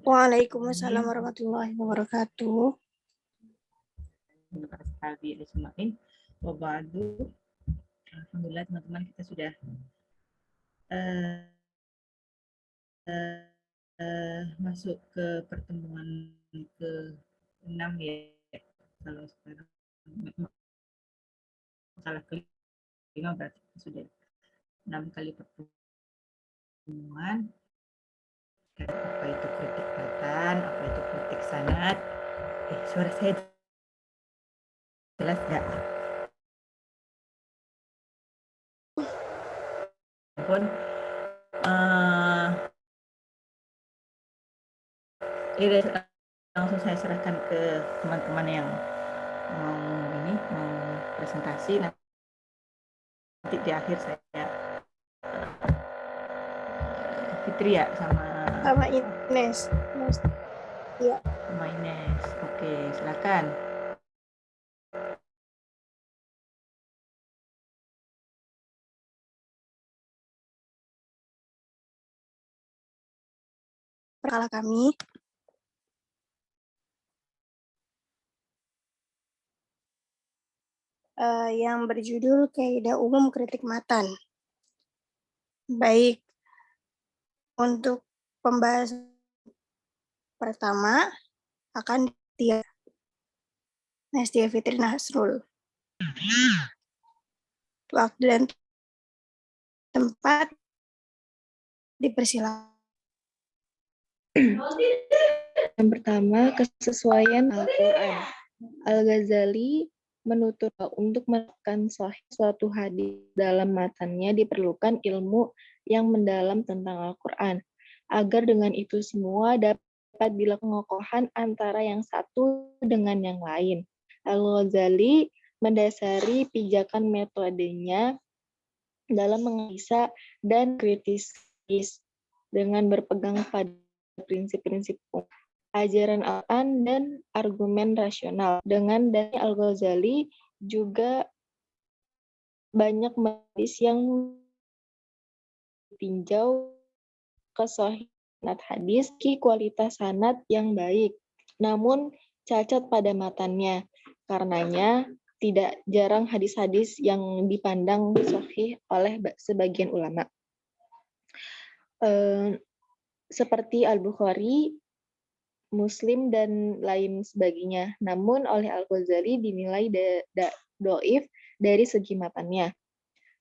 Waalaikumsalam warahmatullahi wabarakatuh. Alhamdulillah teman-teman, kita sudah masuk ke pertemuan ke-6 ya. Kalau sekarang salah kelima berarti sudah 6 kali pertemuan. Apa itu kritik matan, apa itu kritik sanad. Suara saya jelas nggak? Pun ini langsung saya serahkan ke teman-teman yang mau presentasi. Nanti di akhir saya Fitri ya sama Ines. Ya. Sama Ines. Oke, silakan. Perkala kami yang berjudul Kaidah Umum Kritik Matan. Baik, untuk pembahasan pertama akan dia Nastia Fitri Nasrul. Waktu dan tempat dipersilakan. Yang pertama, kesesuaian Al-Quran. Al-Ghazali menutur untuk menekan sahih suatu hadis dalam matannya diperlukan ilmu yang mendalam tentang Al-Quran, agar dengan itu semua dapat dilakukan pengokohan antara yang satu dengan yang lain. Al-Ghazali mendasari pijakan metodenya dalam menganalisa dan kritis dengan berpegang pada prinsip-prinsip ajaran Al-Quran dan argumen rasional. Dengan dari Al-Ghazali juga banyak hadis yang ditinjau kesahihan hadis kualitas sanad yang baik, namun cacat pada matannya. Karenanya tidak jarang hadis-hadis yang dipandang sahih oleh sebagian ulama. Seperti Al-Bukhari, Muslim, dan lain sebagainya. Namun oleh Al-Ghazali dinilai dhaif dari segi matannya.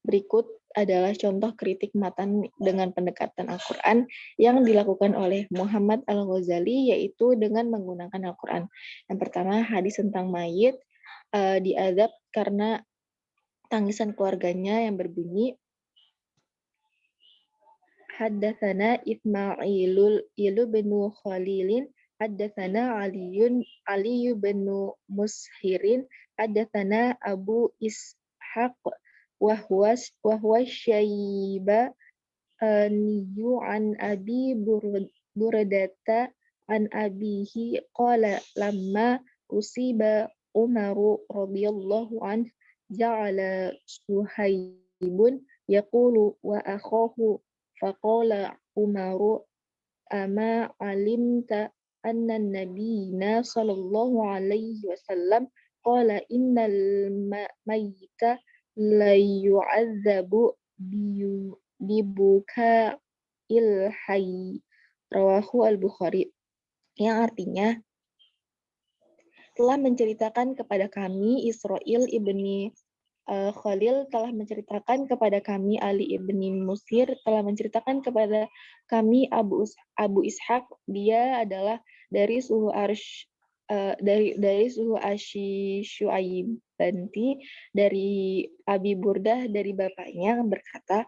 Berikut adalah contoh kritik matan dengan pendekatan Al-Quran yang dilakukan oleh Muhammad Al-Ghazali, yaitu dengan menggunakan Al-Quran. Yang pertama, hadis tentang mayit diazab karena tangisan keluarganya yang berbunyi, Haddatsana Ismailul bin Khalilin, Haddatsana Ali bin Mushirin, Haddatsana Abu Ishaq wa huwa Syaiba niyu an Abi Burdata an abihi qala lamma usiba Umaru radhiyallahu an ja'ala Suhaibun yaqulu wa akhahu faqala Umaru ama alimta anna nabiyina sallallahu alaihi wasallam qala innal mayyita la yu'adzabu dibuka ilhai, rawahu Al-Bukhari, yang artinya telah menceritakan kepada kami Israil ibni Khalil telah menceritakan kepada kami, Ali ibni Musir telah menceritakan kepada kami, Abu Ishaq, dia adalah dari suhu dari suhu Asy-Syu'aibanti, dari Abi Burdah, dari bapaknya, berkata,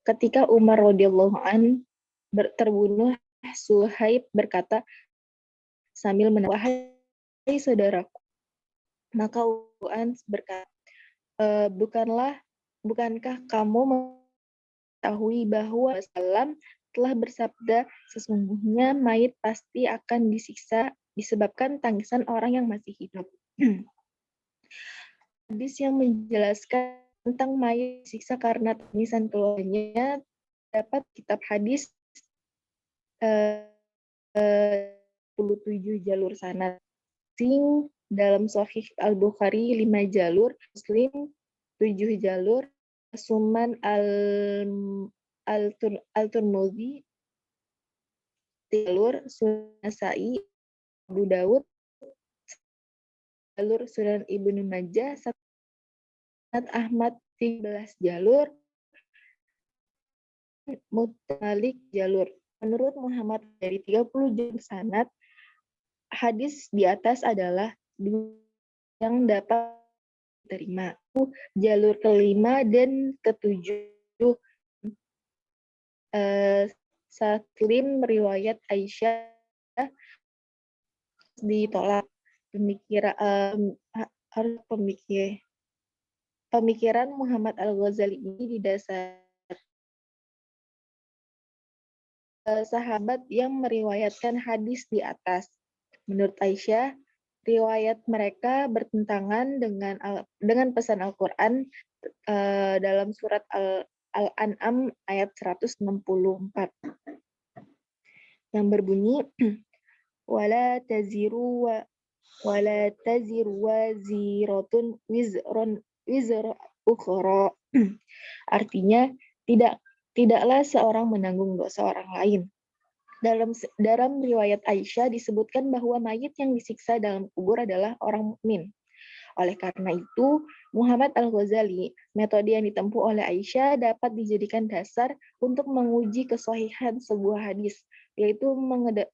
ketika Umar radhiyallahu an terbunuh, Suhaib berkata sambil menangis, wahai saudaraku, maka Umar berkata, bukankah kamu mengetahui bahwa Rasulullah telah bersabda, sesungguhnya mayit pasti akan disiksa disebabkan tangisan orang yang masih hidup. Hadis yang menjelaskan tentang mayit disiksa karena tangisan keluarganya dapat kitab hadis 27 jalur sanad. Sing dalam Sahih Al-Bukhari 5 jalur, Muslim 7 jalur, Sunan Al-Tirmidzi jalur, Sunan Nasa'i, Abu Daud jalur, Sunan Ibnu Majah, Sanad Ahmad 13 jalur, Malik jalur. Menurut Muhammad dari 30 jalur sanad, hadis di atas adalah yang dapat diterima. Jalur kelima dan ketujuh Satlim riwayat Aisyah ditolak. Pemikiran Muhammad Al-Ghazali ini didasar sahabat yang meriwayatkan hadis di atas. Menurut Aisyah, riwayat mereka bertentangan dengan pesan Al-Quran dalam surat Al-An'am ayat 164 yang berbunyi wala taziru waziratun wizra ukhra. Artinya tidaklah seorang menanggung dosa orang lain. Dalam riwayat Aisyah disebutkan bahwa mayit yang disiksa dalam kubur adalah orang mukmin. Oleh karena itu, Muhammad Al-Ghazali, metode yang ditempuh oleh Aisyah dapat dijadikan dasar untuk menguji kesahihan sebuah hadis, yaitu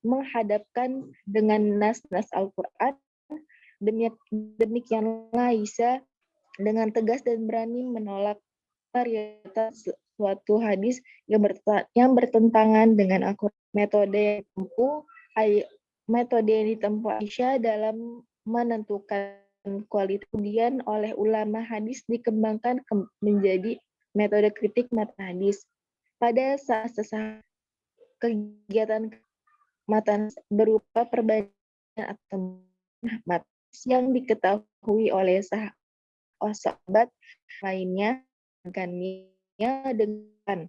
menghadapkan dengan nas-nas Al-Quran. Demikianlah Aisyah dengan tegas dan berani menolak variatas suatu hadis yang bertentangan dengan Al-Quran. Metode yang ditempuh Aisyah dalam menentukan kualitas kemudian oleh ulama hadis dikembangkan menjadi metode kritik matan hadis. Pada saat kegiatan matan berupa perbandingan atau matan yang diketahui oleh sahabat lainnya dengan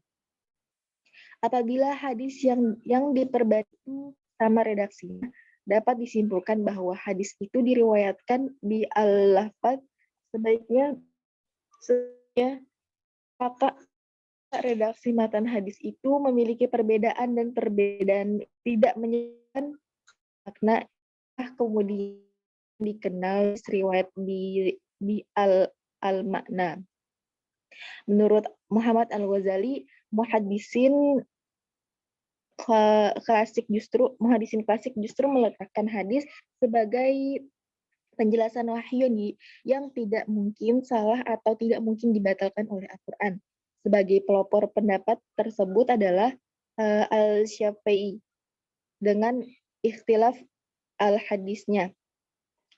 apabila hadis yang diperbandingkan sama redaksinya, dapat disimpulkan bahwa hadis itu diriwayatkan di al-lafaz sebaiknya maka redaksi matan hadis itu memiliki perbedaan dan perbedaan tidak menyebabkan makna kemudian dikenal riwayat di al-makna. Menurut Muhammad Al-Ghazali, muhadisin klasik justru meletakkan hadis sebagai penjelasan wahyu yang tidak mungkin salah atau tidak mungkin dibatalkan oleh Al-Quran. Sebagai pelopor pendapat tersebut adalah Al-Syafi'i dengan ikhtilaf al-hadisnya.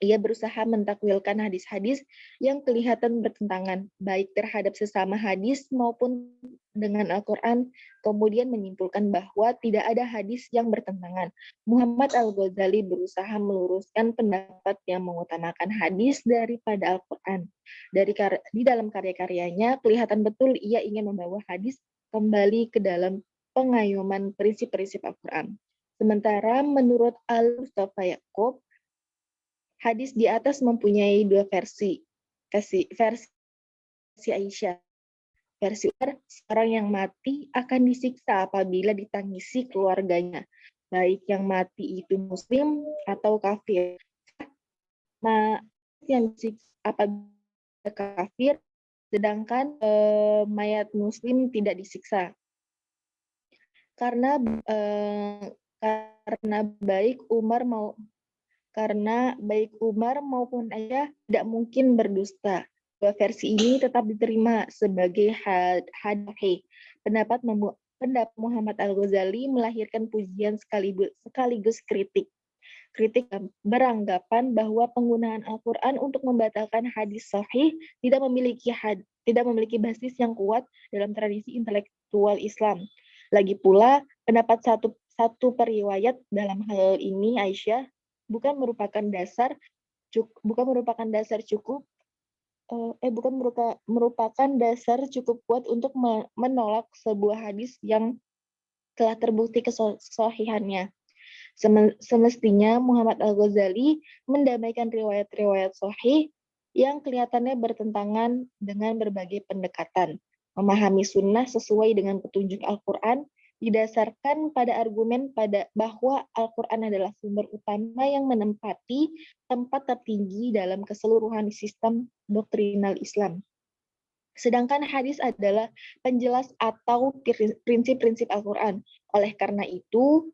Ia berusaha mentakwilkan hadis-hadis yang kelihatan bertentangan, baik terhadap sesama hadis maupun dengan Al-Quran, kemudian menyimpulkan bahwa tidak ada hadis yang bertentangan. Muhammad Al-Ghazali berusaha meluruskan pendapat yang mengutamakan hadis daripada Al-Quran. Di dalam karya-karyanya, kelihatan betul ia ingin membawa hadis kembali ke dalam pengayoman prinsip-prinsip Al-Quran. Sementara menurut Al-Mustafa Yaakob, hadis di atas mempunyai dua versi. Versi Aisyah. Versi seorang yang mati akan disiksa apabila ditangisi keluarganya, baik yang mati itu muslim atau kafir. Yang disiksa apabila kafir, sedangkan mayat muslim tidak disiksa. Karena baik Umar maupun Aisyah tidak mungkin berdusta. Dua versi ini tetap diterima sebagai hadis. Pendapat Muhammad Al-Ghazali melahirkan pujian sekaligus kritik. Kritik beranggapan bahwa penggunaan Al-Quran untuk membatalkan hadis sahih tidak memiliki basis yang kuat dalam tradisi intelektual Islam. Lagi pula, pendapat satu periwayat dalam hal ini Aisyah bukan merupakan dasar cukup kuat untuk menolak sebuah hadis yang telah terbukti kesahihannya. Semestinya Muhammad Al-Ghazali mendamaikan riwayat-riwayat sahih yang kelihatannya bertentangan dengan berbagai pendekatan. Memahami sunnah sesuai dengan petunjuk Al-Quran didasarkan pada argumen bahwa Al-Quran adalah sumber utama yang menempati tempat tertinggi dalam keseluruhan sistem doktrinal Islam. Sedangkan hadis adalah penjelas atau prinsip-prinsip Al-Quran. Oleh karena itu,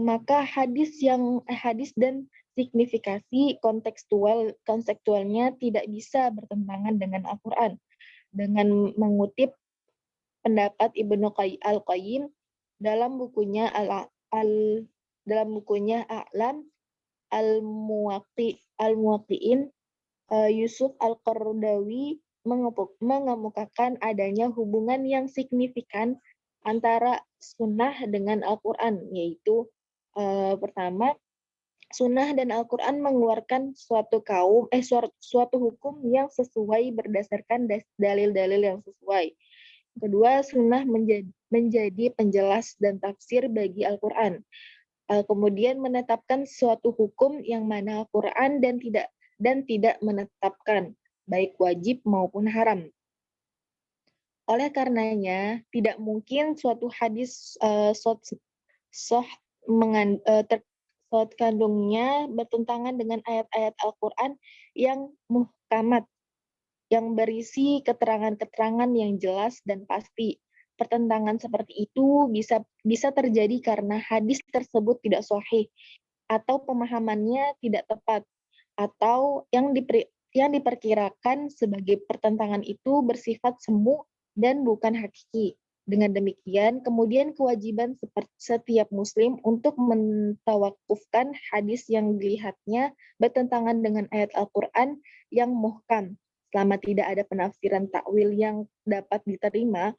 maka hadis dan signifikasi konseptualnya tidak bisa bertentangan dengan Al-Quran. Dengan mengutip pendapat Ibnu Al-Qayyim dalam bukunya A'lam Al-Muwaqqi'in, Yusuf Al-Qaradawi mengemukakan adanya hubungan yang signifikan antara sunnah dengan Al-Quran, yaitu pertama, sunnah dan Al-Quran mengeluarkan suatu hukum yang sesuai berdasarkan dalil-dalil yang sesuai. Kedua, sunnah menjadi penjelas dan tafsir bagi Al-Quran. Kemudian menetapkan suatu hukum yang mana Al-Quran dan tidak menetapkan, baik wajib maupun haram. Oleh karenanya, tidak mungkin suatu hadis kandungnya bertentangan dengan ayat-ayat Al-Quran yang muhkamat, yang berisi keterangan-keterangan yang jelas dan pasti. Pertentangan seperti itu bisa terjadi karena hadis tersebut tidak sahih, atau pemahamannya tidak tepat, atau yang diperkirakan sebagai pertentangan itu bersifat semu dan bukan hakiki. Dengan demikian, kemudian kewajiban setiap muslim untuk mentawakufkan hadis yang dilihatnya bertentangan dengan ayat Al-Quran yang muhkam, selama tidak ada penafsiran takwil yang dapat diterima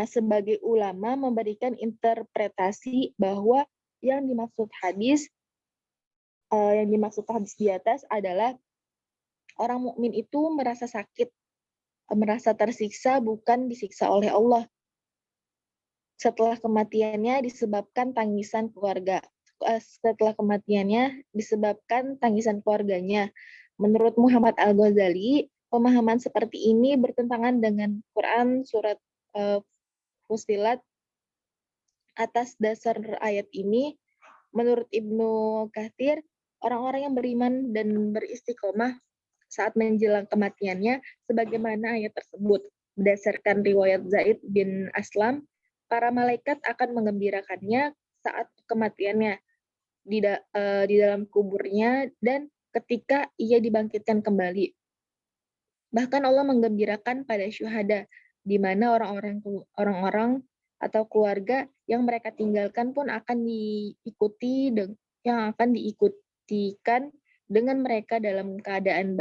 sebagai ulama memberikan interpretasi bahwa yang dimaksud hadis di atas adalah orang mukmin itu merasa sakit, merasa tersiksa, bukan disiksa oleh Allah setelah kematiannya disebabkan tangisan keluarganya. Menurut Muhammad Al-Ghazali, pemahaman seperti ini bertentangan dengan Quran surat Fussilat. Atas dasar ayat ini, menurut Ibnu Katsir, orang-orang yang beriman dan beristiqomah saat menjelang kematiannya, sebagaimana ayat tersebut. Berdasarkan riwayat Zaid bin Aslam, para malaikat akan menggembirakannya saat kematiannya di dalam kuburnya dan ketika ia dibangkitkan kembali. Bahkan Allah menggembirakan pada syuhada, di mana orang-orang atau keluarga yang mereka tinggalkan pun akan diikutikan dengan mereka dalam keadaan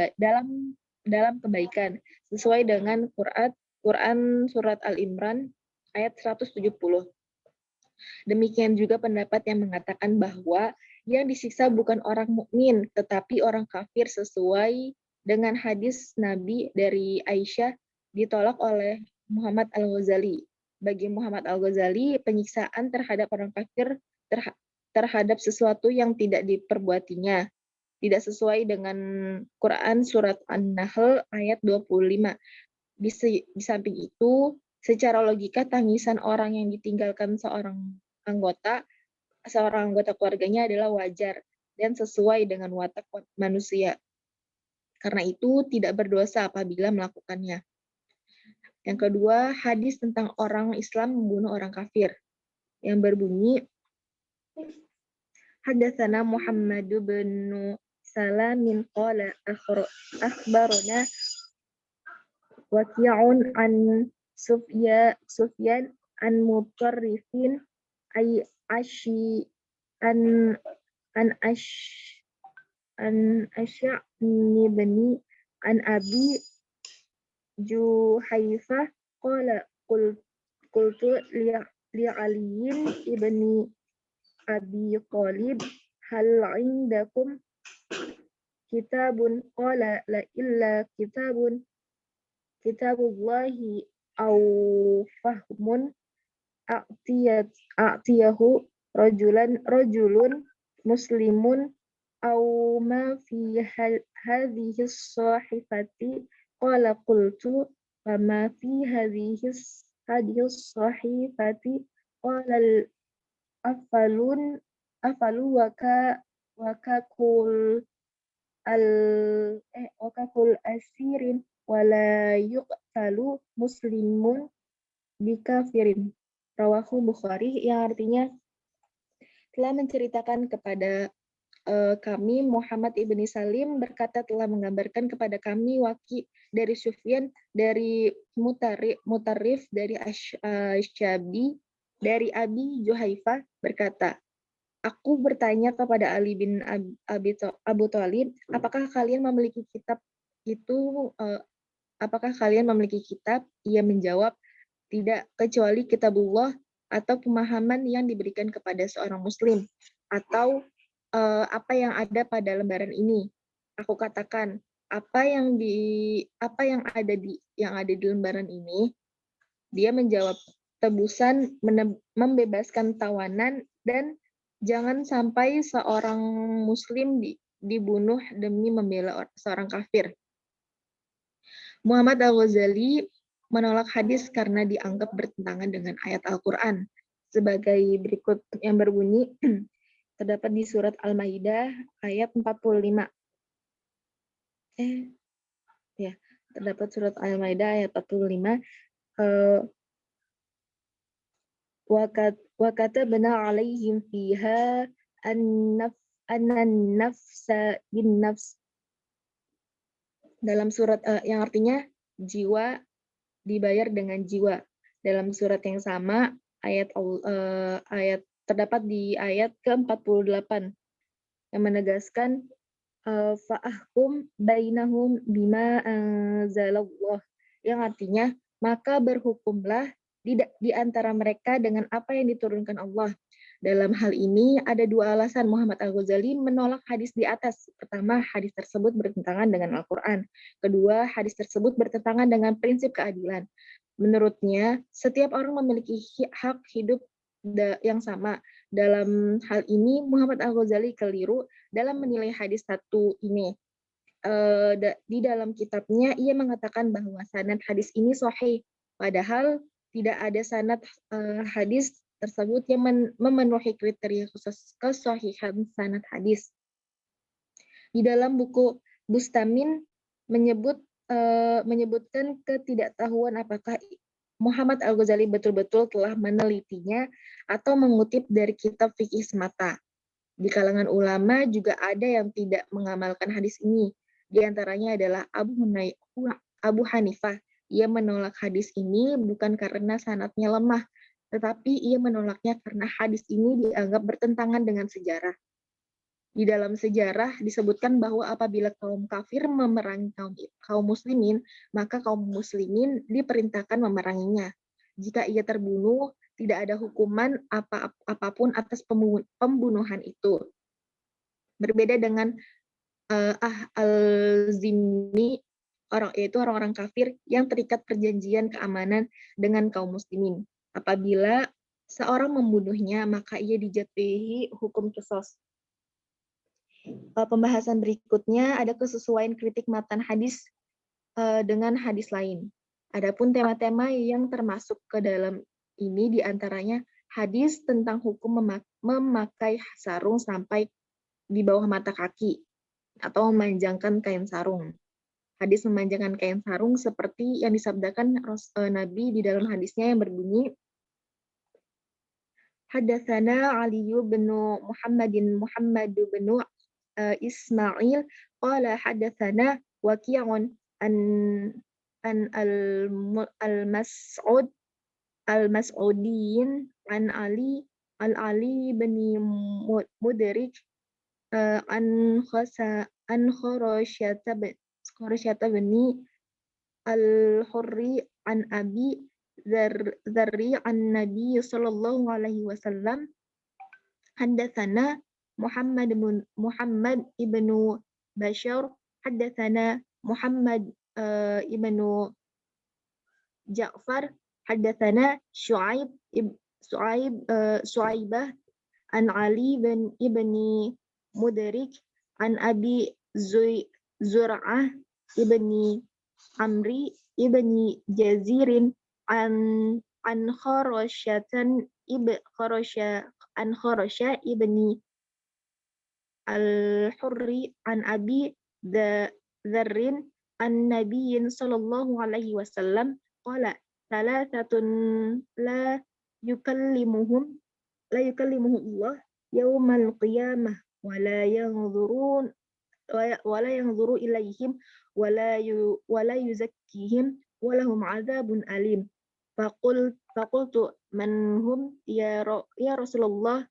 dalam kebaikan, sesuai dengan Quran surat Al-Imran ayat 170. Demikian juga pendapat yang mengatakan bahwa yang disiksa bukan orang mukmin tetapi orang kafir, sesuai dengan hadis Nabi dari Aisyah, ditolak oleh Muhammad Al-Ghazali. Bagi Muhammad Al-Ghazali, penyiksaan terhadap orang kafir terhadap sesuatu yang tidak diperbuatinya tidak sesuai dengan Quran surat An-Nahl ayat 25. Di samping itu, secara logika tangisan orang yang ditinggalkan seorang anggota keluarganya adalah wajar dan sesuai dengan watak manusia. Karena itu tidak berdosa apabila melakukannya. Yang kedua, hadis tentang orang Islam membunuh orang kafir yang berbunyi, Hadatsana Muhammad bin Salamin qala akhbarana Waqi'un an Sufyan an Mutarrifin ay ashi an Ash'ni bani an Abi Juhaifah qala qultu li aliyin ibni Abi Thalib hal indakum kitabun qala la illa kitabullahi aw fahmun a'tiyahu rajulun muslimun aw ma fi hadhihi as-sahifati qala qultu wa ma fi hadhihi as-sahifati qala afalu wa kul asirin wala yuqtalu muslimun bikafirin. Rawahu Bukhari, yang artinya telah menceritakan kepada kami Muhammad ibni Salim berkata telah menggambarkan kepada kami Waki dari Sufyan dari Mutarrif dari Asyabi dari Abi Juhaifah berkata, aku bertanya kepada Ali bin Abu Thalib, apakah kalian memiliki kitab itu? Apakah kalian memiliki kitab? Ia menjawab, tidak, kecuali kitabullah atau pemahaman yang diberikan kepada seorang muslim atau apa yang ada pada lembaran ini. Aku katakan, apa yang ada di lembaran ini? Dia menjawab, tebusan, membebaskan tawanan, dan jangan sampai seorang muslim dibunuh demi membela seorang kafir. Muhammad Al-Ghazali menolak hadis karena dianggap bertentangan dengan ayat Al-Quran. Sebagai berikut yang berbunyi, terdapat di surat Al-Maidah ayat 45. Terdapat surat Al-Maidah ayat 45. Wa katabna 'alaihim fiha an-nafsa bin-nafs. Dalam surat yang artinya jiwa dibayar dengan jiwa. Dalam surat yang sama ayat terdapat di ayat ke-48 yang menegaskan fa'ahkum bainahum bima anzalallah, yang artinya maka berhukumlah di antara mereka dengan apa yang diturunkan Allah. Dalam hal ini ada dua alasan Muhammad Al-Ghazali menolak hadis di atas. Pertama, hadis tersebut bertentangan dengan Al-Quran. Kedua, hadis tersebut bertentangan dengan prinsip keadilan. Menurutnya, setiap orang memiliki hak hidup yang sama. Dalam hal ini, Muhammad Al-Ghazali keliru dalam menilai hadis satu ini. Di dalam kitabnya, ia mengatakan bahwa sanad hadis ini sahih, padahal tidak ada sanad hadis tersebut yang memenuhi kriteria khusus kesahihan sanad hadis. Di dalam buku Bustamin menyebutkan ketidaktahuan apakah Muhammad Al-Ghazali betul-betul telah menelitinya atau mengutip dari kitab fikih semata. Di kalangan ulama juga ada yang tidak mengamalkan hadis ini. Di antaranya adalah Abu Hanifah. Ia menolak hadis ini bukan karena sanadnya lemah, tetapi ia menolaknya karena hadis ini dianggap bertentangan dengan sejarah. Di dalam sejarah disebutkan bahwa apabila kaum kafir memerangi kaum muslimin, maka kaum muslimin diperintahkan memeranginya. Jika ia terbunuh, tidak ada hukuman apapun atas pembunuhan itu. Berbeda dengan al-zimmi, yaitu orang-orang kafir yang terikat perjanjian keamanan dengan kaum muslimin. Apabila seorang membunuhnya, maka ia dijatuhi hukum qisas. Pembahasan berikutnya ada kesesuaian kritik matan hadis dengan hadis lain. Adapun tema-tema yang termasuk ke dalam ini diantaranya hadis tentang hukum memakai sarung sampai di bawah mata kaki atau memanjangkan kain sarung. Hadis memanjangkan kain sarung seperti yang disabdakan Nabi di dalam hadisnya yang berbunyi, Haddatsana Ali bin Muhammad bin Ismail qala haddatsana Waqi'un an al-Mas'udin an Ali bin Mudrik an Khurasyata bin al-Hurri an Abi Dzarri an Nabi sallallahu alaihi wasallam haddatsana Muhammad ibnu Bashar haddatsana Muhammad ibnu Ja'far haddatsana Su'aibah an Ali bin ibni Mudrik an Abi Zur'ah ibni Amri ibni Jazirin an Kharashatan Kharasha ibni Al-Hurri an Abi Dzarrin an Nabiyyin sallallahu alaihi wasallam qala thalathatun yukallimuhum la yukallimuhum Allah yaumal qiyamah wa la yanzuru ilaihim wa la yuzakkihim wa lahum adzabun alim. Faqultu man hum ya Rasulullah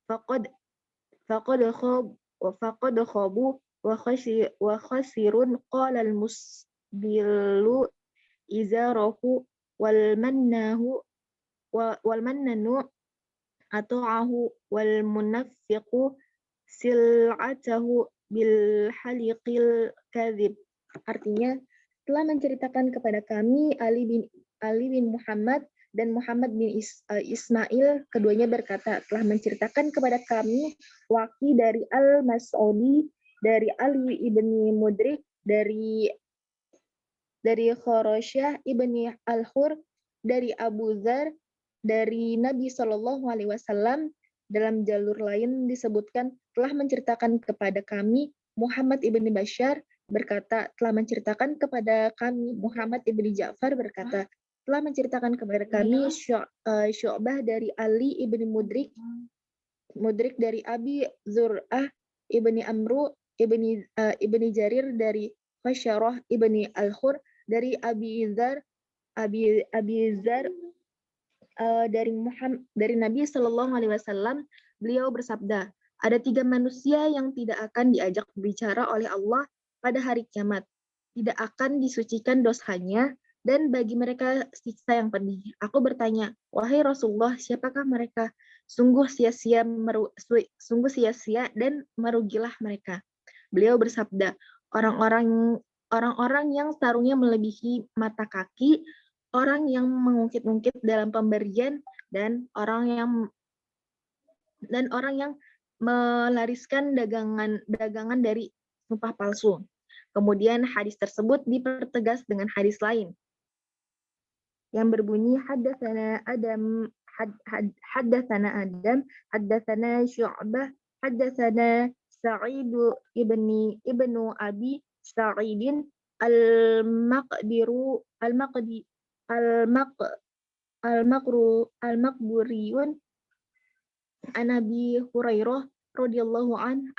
faqad khabu wa khasirun qala al-musbilu izarahu wal mannanu ata'ahu wal munafiqu sil'atahu bil haliqil kadhib. Artinya, telah menceritakan kepada kami Ali bin Muhammad dan Muhammad bin Ismail, keduanya berkata, telah menceritakan kepada kami Waqi dari Al-Mas'udi, dari Ali ibni Mudrik, dari Khurasyah ibni Al-Hur, dari Abu Dzar, dari Nabi Shallallahu Alaihi Wasallam. Dalam jalur lain disebutkan telah menceritakan kepada kami Muhammad ibni Bashar berkata, telah menceritakan kepada kami Muhammad ibni Ja'far berkata, telah menceritakan kepada kami Syu'bah dari Ali ibni Mudrik dari Abi Zur'ah ibni Amru ibni Jarir, dari Khasyarah ibni Al-Hur, dari Abi Dzar dari Nabi Shallallahu Alaihi Wasallam, beliau bersabda, ada 3 manusia yang tidak akan diajak berbicara oleh Allah pada hari kiamat, tidak akan disucikan dosanya, dan bagi mereka siksa yang pedih. Aku bertanya, wahai Rasulullah, siapakah mereka? Sungguh sia-sia dan merugilah mereka. Beliau bersabda, orang-orang yang sarungnya melebihi mata kaki, orang yang mengungkit-ungkit dalam pemberian, dan orang yang melariskan dagangan dari sumpah palsu. Kemudian hadis tersebut dipertegas dengan hadis lain yang berbunyi haddatsana Adam, haddatsana Syu'bah, haddatsana Sa'id ibnu Abi Sa'idin al-Maqburiyun an Abi Hurairah radhiyallahu an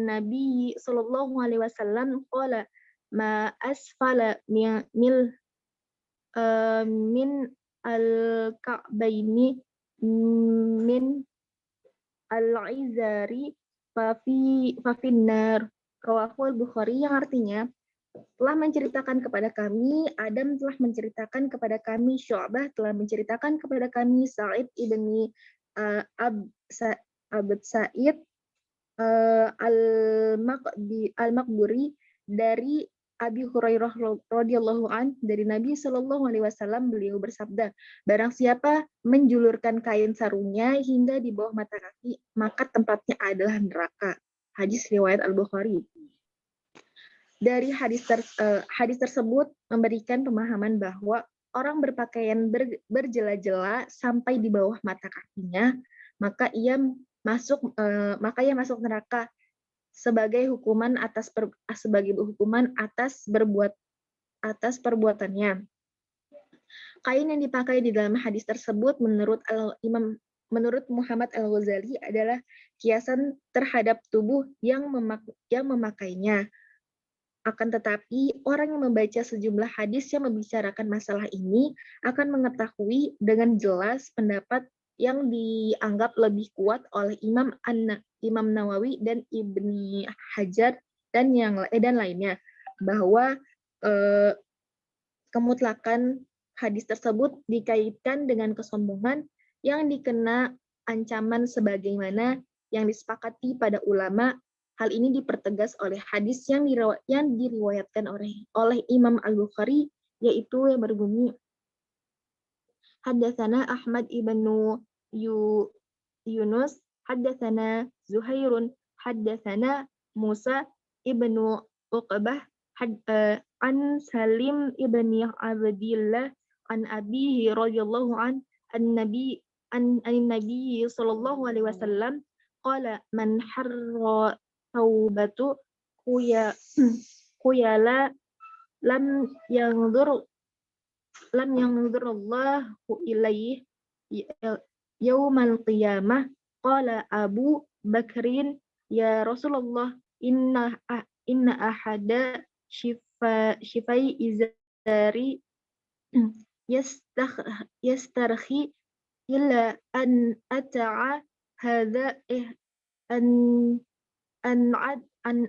Nabi sallallahu alaihi wasallam qala ma asfala min al-ka'baini min al-izari fa finnar. Rawahu al-Bukhari, yang artinya telah menceritakan kepada kami, Adam telah menceritakan kepada kami, Syu'bah telah menceritakan kepada kami, Sa'id ibni Abd Sa'id al-Maqburi dari Abi Hurairah radhiyallahu an, dari Nabi Shallallahu alaihi wasallam, beliau bersabda, barang siapa menjulurkan kain sarungnya hingga di bawah mata kaki, maka tempatnya adalah neraka. Hadis riwayat Al-Bukhari. Dari hadis tersebut memberikan pemahaman bahwa orang berpakaian berjela-jela sampai di bawah mata kakinya, maka ia masuk neraka sebagai hukuman atas perbuatannya. Kain yang dipakai di dalam hadis tersebut menurut Muhammad Al-Ghazali adalah kiasan terhadap tubuh yang memakainya. Akan tetapi, orang yang membaca sejumlah hadis yang membicarakan masalah ini akan mengetahui dengan jelas pendapat yang dianggap lebih kuat oleh Imam Nawawi dan Ibni Hajar dan lainnya, bahwa kemutlakan hadis tersebut dikaitkan dengan kesombongan yang dikena ancaman sebagaimana yang disepakati pada ulama. Hal ini dipertegas oleh hadis yang diriwayatkan oleh Imam Al-Bukhari yaitu yang berbunyi Haddatsana Ahmad ibnu Yunus, haddatsana Zuhairun, haddatsana Musa ibnu Uqbah, an Salim ibni Abdillah, an abihi radhiyallahu an-nabi an-nabi sallallahu alaihi wasallam qala man harra taubatu khuyala lam yanzur Allahu ilaih yaumal qiyamah. Qala Abu Bakrin ya Rasulullah inna ahada shifai izari yastarhi illa an ata'a hadha an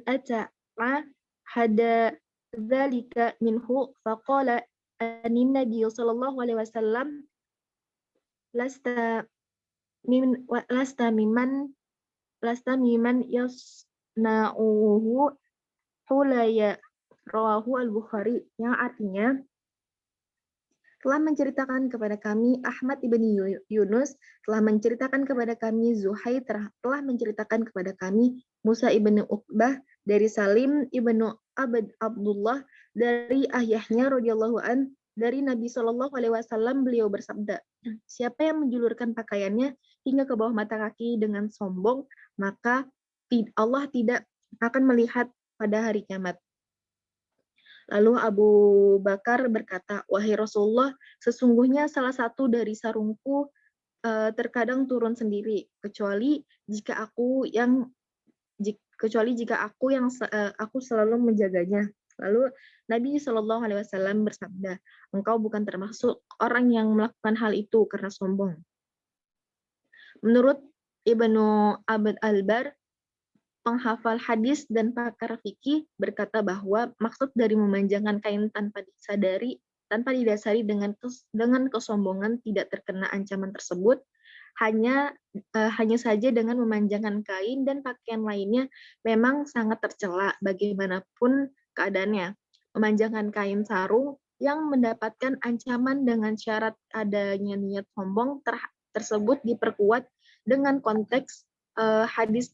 ata'a hada dzalika minhu faqala anin nabi sallallahu alaihi wasallam lasta miman yasna'uhu hulaya, rawahu al-Bukhari, yang artinya telah menceritakan kepada kami Ahmad ibni Yunus, telah menceritakan kepada kami Zuhair, telah menceritakan kepada kami Musa ibni Uqbah dari Salim ibnu Abdullah dari ayahnya radhiyallahu an dari Nabi Shallallahu Alaihi Wasallam, beliau bersabda, siapa yang menjulurkan pakaiannya hingga ke bawah mata kaki dengan sombong, maka Allah tidak akan melihat pada hari kiamat. Lalu Abu Bakar berkata, wahai Rasulullah, sesungguhnya salah satu dari sarungku terkadang turun sendiri, kecuali jika aku selalu menjaganya. Lalu Nabi Shallallahu Alaihi Wasallam bersabda, engkau bukan termasuk orang yang melakukan hal itu karena sombong. Menurut Ibnu Abd al-Bar, penghafal hadis dan pakar fikih, berkata bahwa maksud dari memanjangkan kain tanpa didasari dengan kesombongan tidak terkena ancaman tersebut, hanya saja dengan memanjangkan kain dan pakaian lainnya memang sangat tercela bagaimanapun keadaannya. Memanjangkan kain sarung yang mendapatkan ancaman dengan syarat adanya niat sombong tersebut diperkuat dengan konteks hadis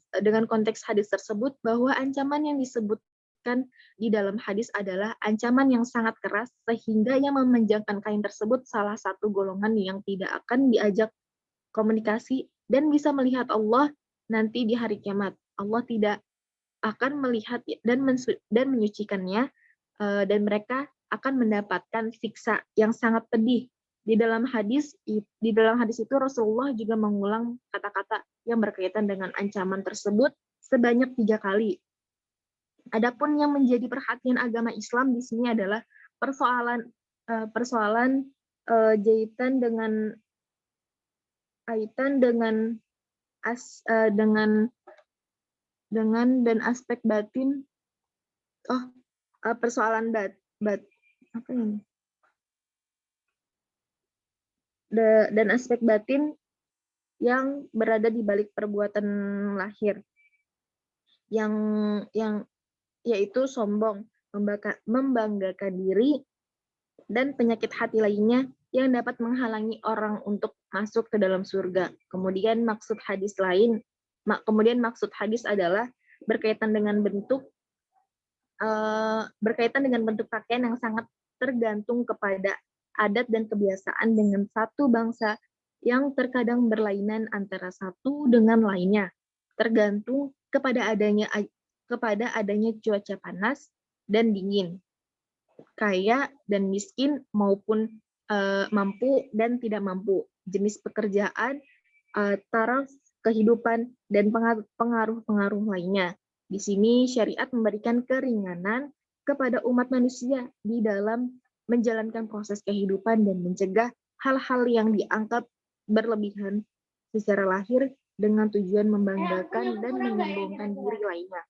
tersebut, bahwa ancaman yang disebutkan di dalam hadis adalah ancaman yang sangat keras, sehingga yang memanjangkan kain tersebut salah satu golongan yang tidak akan diajak komunikasi dan bisa melihat Allah nanti di hari kiamat. Allah tidak akan melihat dan menyucikannya, dan mereka akan mendapatkan siksa yang sangat pedih. Di dalam hadis itu Rasulullah juga mengulang kata-kata yang berkaitan dengan ancaman tersebut sebanyak 3 kali. Adapun yang menjadi perhatian agama Islam di sini adalah persoalan jahitan dengan dan aspek batin, persoalan dan aspek batin yang berada di balik perbuatan lahir, yang yaitu sombong, membanggakan diri, dan penyakit hati lainnya yang dapat menghalangi orang untuk masuk ke dalam surga. Kemudian maksud hadis adalah berkaitan dengan bentuk pakaian yang sangat tergantung kepada adat dan kebiasaan dengan satu bangsa yang terkadang berlainan antara satu dengan lainnya, tergantung kepada adanya cuaca panas dan dingin, kaya dan miskin, maupun mampu dan tidak mampu, jenis pekerjaan, taraf kehidupan, dan pengaruh-pengaruh lainnya. Di sini syariat memberikan keringanan kepada umat manusia di dalam menjalankan proses kehidupan dan mencegah hal-hal yang dianggap berlebihan secara lahir dengan tujuan membanggakan dan menyombongkan diri lainnya.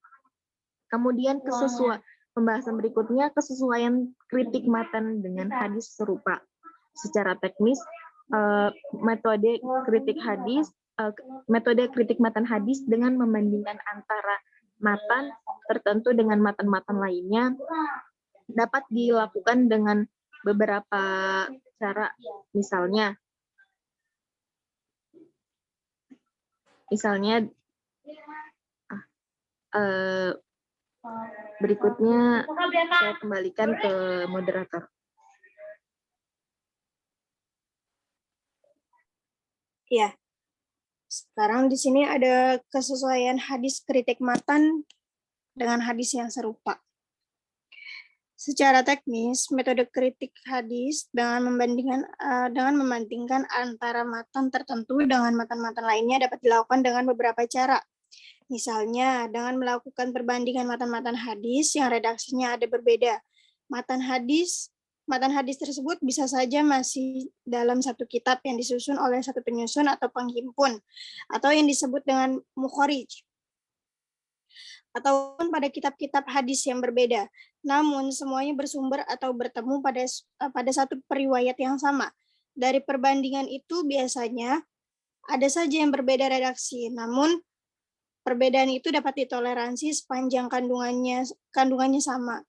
Kemudian pembahasan berikutnya, kesesuaian kritik matan dengan hadis serupa. Secara teknis, metode kritik matan hadis dengan membandingkan antara matan tertentu dengan matan-matan lainnya dapat dilakukan dengan beberapa cara, misalnya berikutnya saya kembalikan ke moderator. Ya, sekarang di sini ada kesesuaian hadis kritik matan dengan hadis yang serupa. Secara teknis, metode kritik hadis dengan membandingkan antara matan tertentu dengan matan-matan lainnya dapat dilakukan dengan beberapa cara. Misalnya, dengan melakukan perbandingan matan-matan hadis yang redaksinya ada berbeda. Matan hadis tersebut bisa saja masih dalam satu kitab yang disusun oleh satu penyusun atau penghimpun, atau yang disebut dengan mukharij, ataupun pada kitab-kitab hadis yang berbeda. Namun, semuanya bersumber atau bertemu pada satu periwayat yang sama. Dari perbandingan itu biasanya ada saja yang berbeda redaksi, namun perbedaan itu dapat ditoleransi sepanjang kandungannya sama.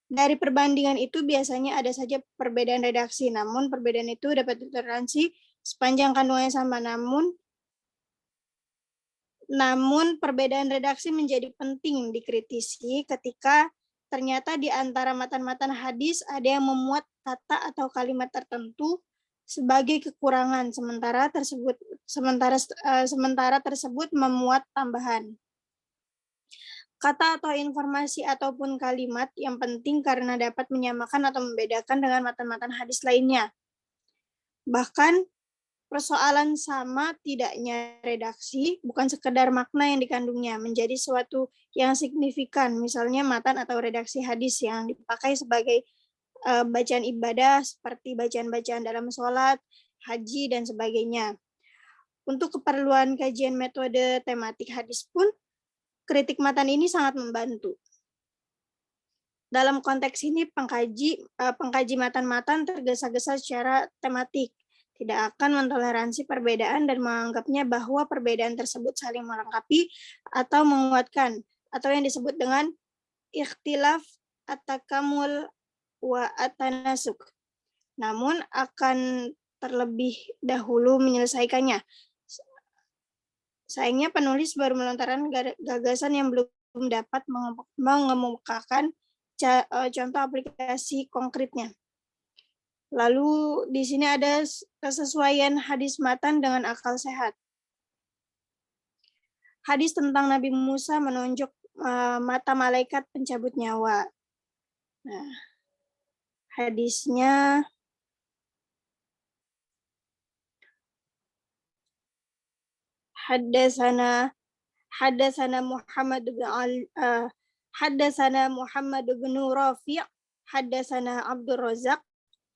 Dari perbandingan itu biasanya ada saja perbedaan redaksi, namun perbedaan itu dapat ditoleransi sepanjang kandungannya sama. Namun perbedaan redaksi menjadi penting dikritisi ketika ternyata di antara matan-matan hadis ada yang memuat kata atau kalimat tertentu sebagai kekurangan, sementara tersebut memuat tambahan. Kata atau informasi ataupun kalimat yang penting karena dapat menyamakan atau membedakan dengan matan-matan hadis lainnya. Bahkan persoalan sama tidaknya redaksi bukan sekedar makna yang dikandungnya, menjadi suatu yang signifikan, misalnya matan atau redaksi hadis yang dipakai sebagai bacaan ibadah seperti bacaan-bacaan dalam sholat, haji, dan sebagainya. Untuk keperluan kajian metode tematik hadis pun, kritik matan ini sangat membantu. Dalam konteks ini, pengkaji matan-matan tergesa-gesa secara tematik, tidak akan mentoleransi perbedaan dan menganggapnya bahwa perbedaan tersebut saling melengkapi atau menguatkan, atau yang disebut dengan ikhtilaf at-takamul wa at-tanasuk. Namun akan terlebih dahulu menyelesaikannya. Sayangnya penulis baru melontarkan gagasan yang belum dapat mengemukakan contoh aplikasi konkretnya. Lalu di sini ada kesesuaian hadis matan dengan akal sehat. Hadis tentang Nabi Musa menunjuk mata malaikat pencabut nyawa. Nah, hadisnya Haddasana Muhammad bin Rafi', haddasana Abdul Razak,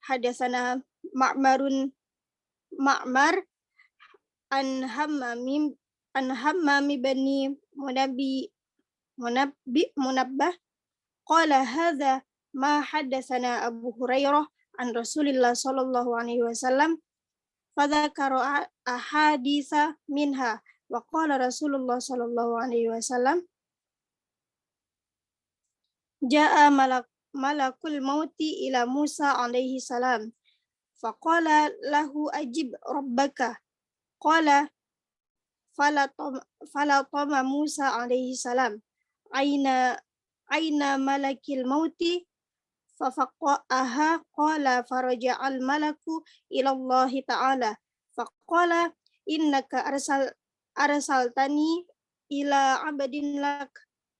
haddasana Ma'mar an Hammam bani Munabbah qala hadza ma haddasana Abu Hurairah an Rasulillah sallallahu alaihi wasallam fadzakara ahaditsa minha wa qala Rasulullah sallallahu alaihi wasallam jaa malakul mauti ila Musa alaihi salam faqala lahu ajib rabbaka qala falatama Musa alaihi salam aina malakil mauti fafaqaha qala faraja'al malaku ila Allah ta'ala faqala innaka arsaltani ila abadin lak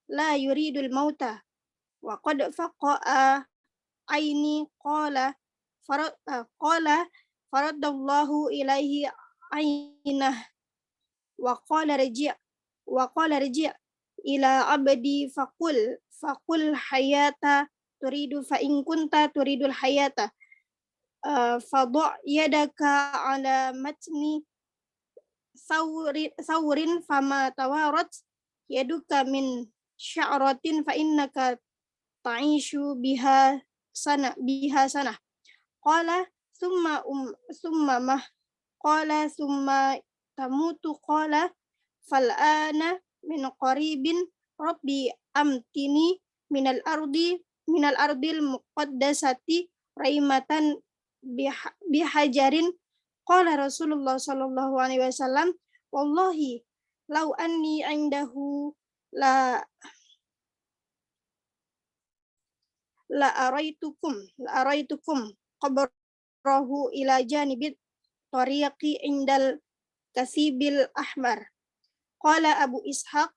la yuridul mauta wa qad faqa'a aini qala faradallahu ilaihi ainah wa qala raji' ila abadi faqul hayata turidu fa in kunta turidul hayata fadha yadaka ala matni sawrin fama tawarat yaduka min sya'ratin fa innaka ta'ishu biha sana qala summa tamutu qala fal'ana min qaribin rabbi amtini minal ardi minal ardil muqaddasati raimatan bihajarin. Qala Rasulullah sallallahu alaihi wasallam, wallahi law anni indahu la araitukum qabrahu ila janibit tariqi indal kasibil ahmar. Qala Abu Ishaq,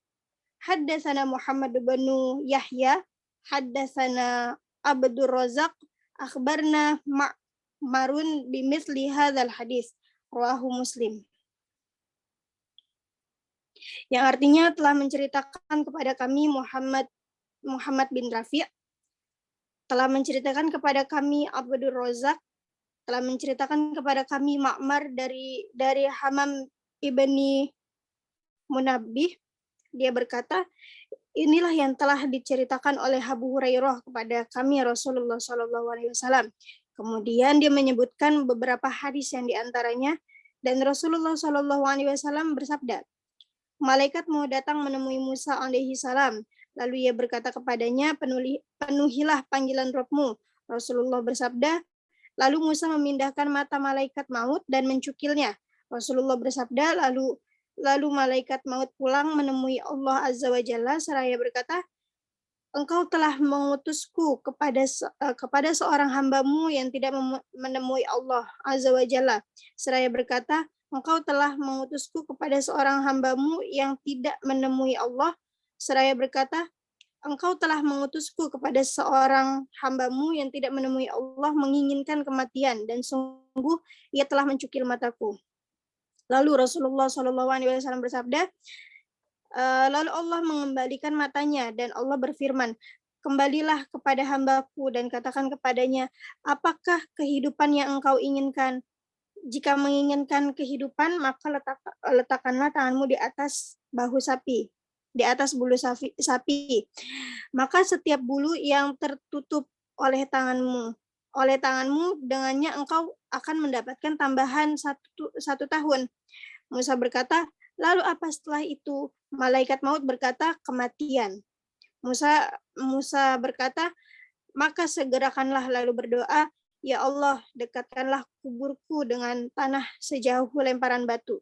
haddatsana Muhammad bin Yahya, haddatsana Abdur Razak, akhbarna Ma'marun bimithli hadzal hadis, rawahu Muslim. Yang artinya telah menceritakan kepada kami Muhammad bin Rafi', telah menceritakan kepada kami Abdur Razak, telah menceritakan kepada kami Ma'mar dari Hamam ibni Munabbih. Dia berkata, inilah yang telah diceritakan oleh Abu Hurairah kepada kami Rasulullah SAW. Kemudian dia menyebutkan beberapa hadis yang diantaranya, dan Rasulullah SAW bersabda, malaikat mau datang menemui Musa alaihi salam. Lalu ia berkata kepadanya, penuhilah panggilan Rabbmu. Rasulullah bersabda, lalu Musa memindahkan mata malaikat maut dan mencukilnya. Rasulullah bersabda, lalu malaikat maut pulang menemui Allah Azza wa Jalla seraya berkata, engkau telah mengutusku kepada seorang hambamu yang tidak menemui Allah Azza wa Jalla. Seraya berkata, engkau telah mengutusku kepada seorang hambamu yang tidak menemui Allah. Seraya berkata, engkau telah mengutusku kepada seorang hambamu yang tidak menemui Allah menginginkan kematian, dan sungguh ia telah mencukil mataku. Lalu Rasulullah SAW bersabda, lalu Allah mengembalikan matanya dan Allah berfirman, kembalilah kepada hambaku dan katakan kepadanya, apakah kehidupan yang engkau inginkan? Jika menginginkan kehidupan, maka letakkanlah tanganmu di atas bahu sapi, di atas bulu sapi. Maka setiap bulu yang tertutup oleh tanganmu dengannya engkau akan mendapatkan tambahan satu tahun. Musa berkata, lalu apa setelah itu? Malaikat maut berkata, kematian. Musa berkata, maka segerakanlah lalu berdoa, ya Allah, dekatkanlah kuburku dengan tanah sejauh lemparan batu.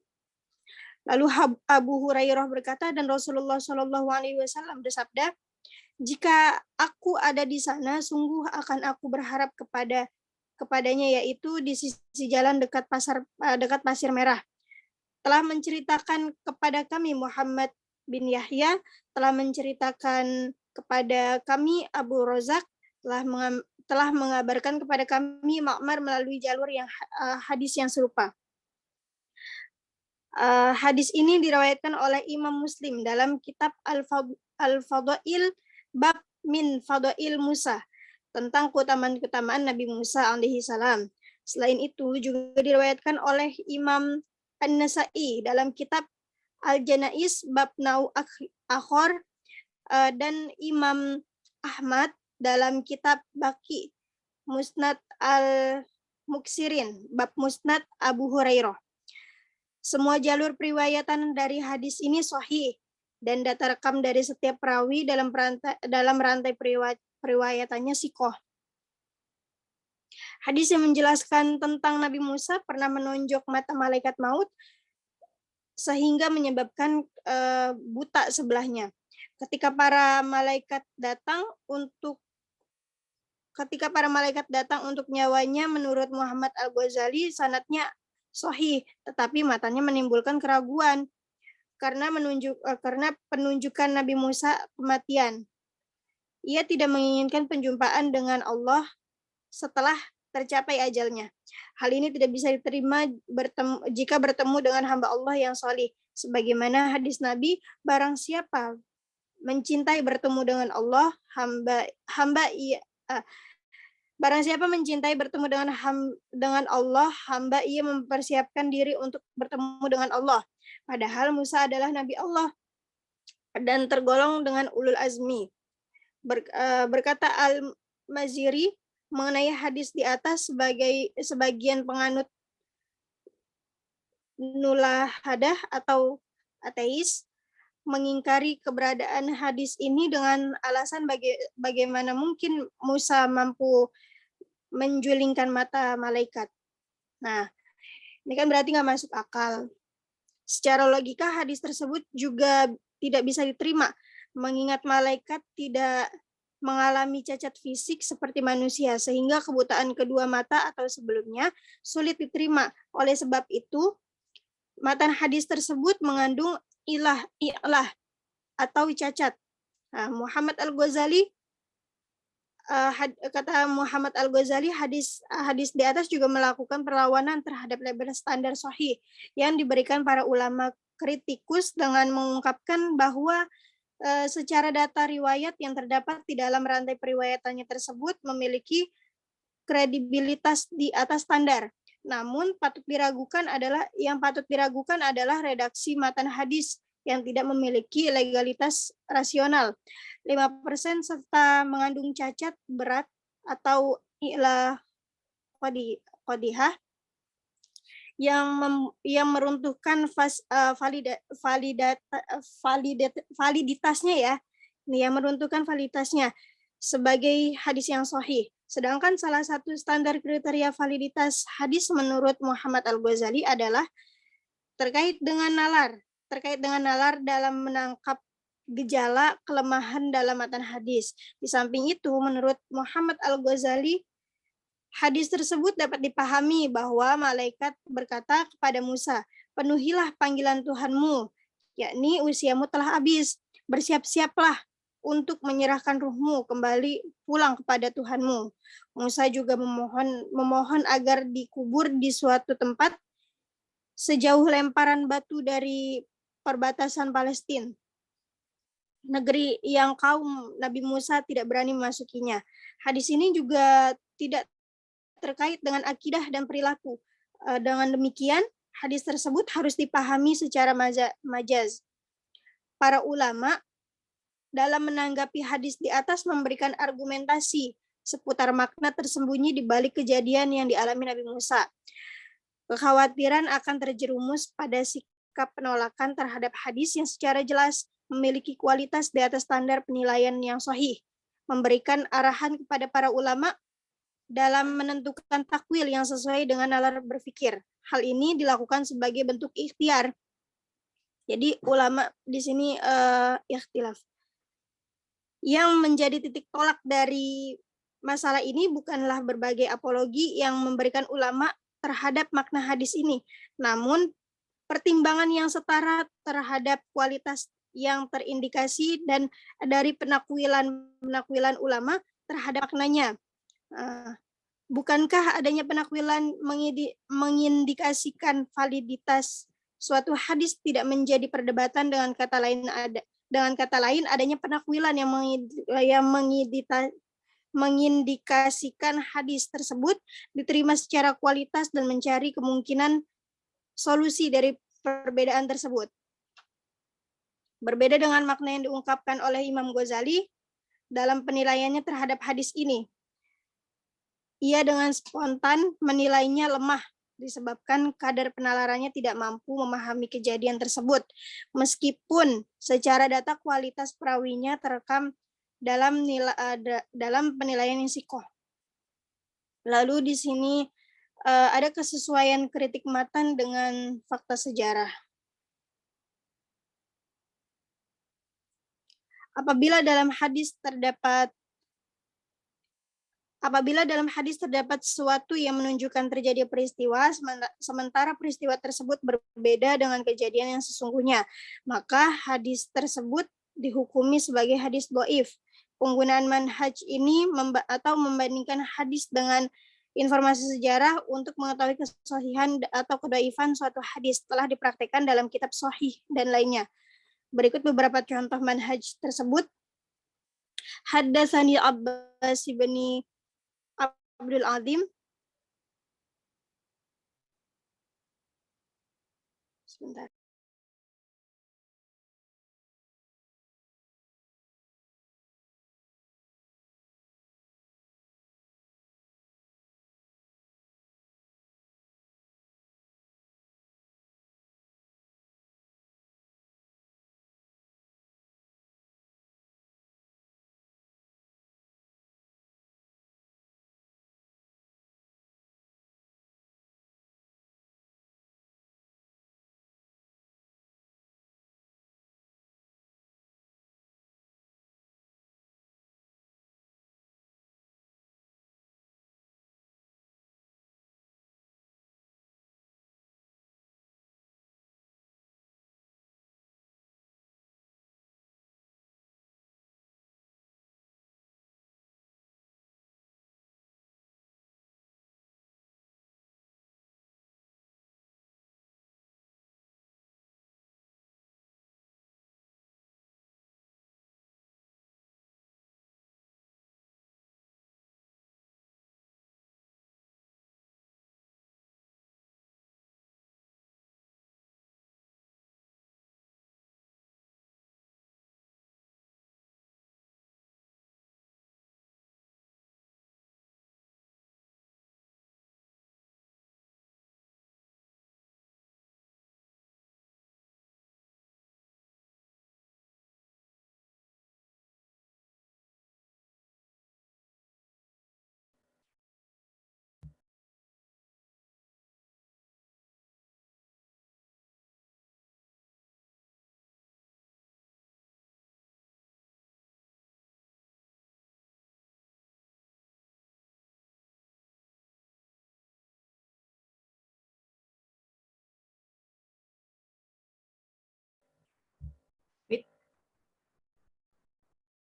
Lalu Abu Hurairah berkata, dan Rasulullah SAW bersabda, jika aku ada di sana, sungguh akan aku berharap kepadanya, yaitu di sisi jalan dekat Pasir Merah. Telah menceritakan kepada kami Muhammad bin Yahya, telah menceritakan kepada kami Abu Razak, telah mengabarkan kepada kami Ma'mar melalui jalur yang hadis yang serupa. Hadis ini diriwayatkan oleh Imam Muslim dalam kitab Al-Fadail bab min Fadail Musa, tentang keutamaan Nabi Musa alaihi salam. Selain itu juga diriwayatkan oleh Imam An-Nasa'i dalam kitab Al-Janais bab Nau Akhor, dan Imam Ahmad dalam kitab Baqi Musnad Al-Muksirin bab Musnad Abu Hurairah. Semua jalur periwayatan dari hadis ini sahih dan data rekam dari setiap perawi dalam rantai periwayatannya sikoh. Hadis yang menjelaskan tentang Nabi Musa pernah menonjok mata malaikat maut sehingga menyebabkan buta sebelahnya. Ketika para malaikat datang untuk nyawanya, menurut Muhammad Al-Ghazali, sanadnya sahih, tetapi matanya menimbulkan keraguan karena penunjukan Nabi Musa kematian. Ia tidak menginginkan penjumpaan dengan Allah setelah tercapai ajalnya. Hal ini tidak bisa diterima jika bertemu dengan hamba Allah yang salih. Sebagaimana hadis Nabi, barang siapa mencintai bertemu dengan Allah, barang siapa mencintai bertemu dengan Allah, hamba ia mempersiapkan diri untuk bertemu dengan Allah. Padahal Musa adalah Nabi Allah dan tergolong dengan ulul azmi. Berkata Al-Maziri mengenai hadis di atas, sebagian penganut nulahadah atau ateis mengingkari keberadaan hadis ini dengan alasan bagaimana mungkin Musa mampu menjulingkan mata malaikat. Nah, ini kan berarti nggak masuk akal. Secara logika hadis tersebut juga tidak bisa diterima, mengingat malaikat tidak mengalami cacat fisik seperti manusia, sehingga kebutaan kedua mata atau sebelumnya sulit diterima. Oleh sebab itu, matan hadis tersebut mengandung ilah atau cacat. Nah, kata Muhammad Al-Ghazali, hadis di atas juga melakukan perlawanan terhadap label standar sahih yang diberikan para ulama kritikus dengan mengungkapkan bahwa secara data riwayat yang terdapat di dalam rantai periwayatannya tersebut memiliki kredibilitas di atas standar. Namun patut diragukan adalah redaksi matan hadis yang tidak memiliki legalitas rasional. 5% serta mengandung cacat berat atau ilah qadihah yang meruntuhkan validitasnya ya. Ini yang meruntuhkan validitasnya sebagai hadis yang sahih. Sedangkan salah satu standar kriteria validitas hadis menurut Muhammad Al-Ghazali adalah terkait dengan nalar dalam menangkap gejala kelemahan dalam matan hadis. Di samping itu, menurut Muhammad Al-Ghazali, hadis tersebut dapat dipahami bahwa malaikat berkata kepada Musa, "Penuhilah panggilan Tuhanmu, yakni usiamu telah habis. Bersiap-siaplah untuk menyerahkan ruhmu kembali pulang kepada Tuhanmu." Musa juga memohon agar dikubur di suatu tempat sejauh lemparan batu dari perbatasan Palestina, negeri yang kaum Nabi Musa tidak berani memasukinya. Hadis ini juga tidak terkait dengan akidah dan perilaku. Dengan demikian, hadis tersebut harus dipahami secara majaz. Para ulama dalam menanggapi hadis di atas memberikan argumentasi seputar makna tersembunyi di balik kejadian yang dialami Nabi Musa. Kekhawatiran akan terjerumus pada sikap penolakan terhadap hadis yang secara jelas memiliki kualitas di atas standar penilaian yang sahih, memberikan arahan kepada para ulama dalam menentukan takwil yang sesuai dengan nalar berpikir. Hal ini dilakukan sebagai bentuk ikhtiar. Jadi ulama di sini ikhtilaf. Yang menjadi titik tolak dari masalah ini bukanlah berbagai apologi yang memberikan ulama terhadap makna hadis ini, namun pertimbangan yang setara terhadap kualitas yang terindikasi dan dari penakwilan ulama terhadap maknanya. Bukankah adanya penakwilan mengindikasikan validitas suatu hadis tidak menjadi perdebatan, dengan kata lain adanya penakwilan yang mengindikasikan hadis tersebut diterima secara kualitas dan mencari kemungkinan solusi dari perbedaan tersebut. Berbeda dengan makna yang diungkapkan oleh Imam Ghazali dalam penilaiannya terhadap hadis ini. Ia dengan spontan menilainya lemah disebabkan kadar penalarannya tidak mampu memahami kejadian tersebut, meskipun secara data kualitas perawinya terekam dalam penilaian yang sikoh. Lalu di sini ada kesesuaian kritik matan dengan fakta sejarah. Apabila dalam hadis terdapat sesuatu yang menunjukkan terjadi peristiwa, sementara peristiwa tersebut berbeda dengan kejadian yang sesungguhnya, maka hadis tersebut dihukumi sebagai hadis dhaif. Penggunaan manhaj ini membandingkan hadis dengan informasi sejarah untuk mengetahui kesahihan atau kedhaifan suatu hadis telah dipraktikkan dalam kitab Sahih dan lainnya. Berikut beberapa contoh manhaj tersebut. Haddatsani Abbas bin Abdul Azim. Sebentar.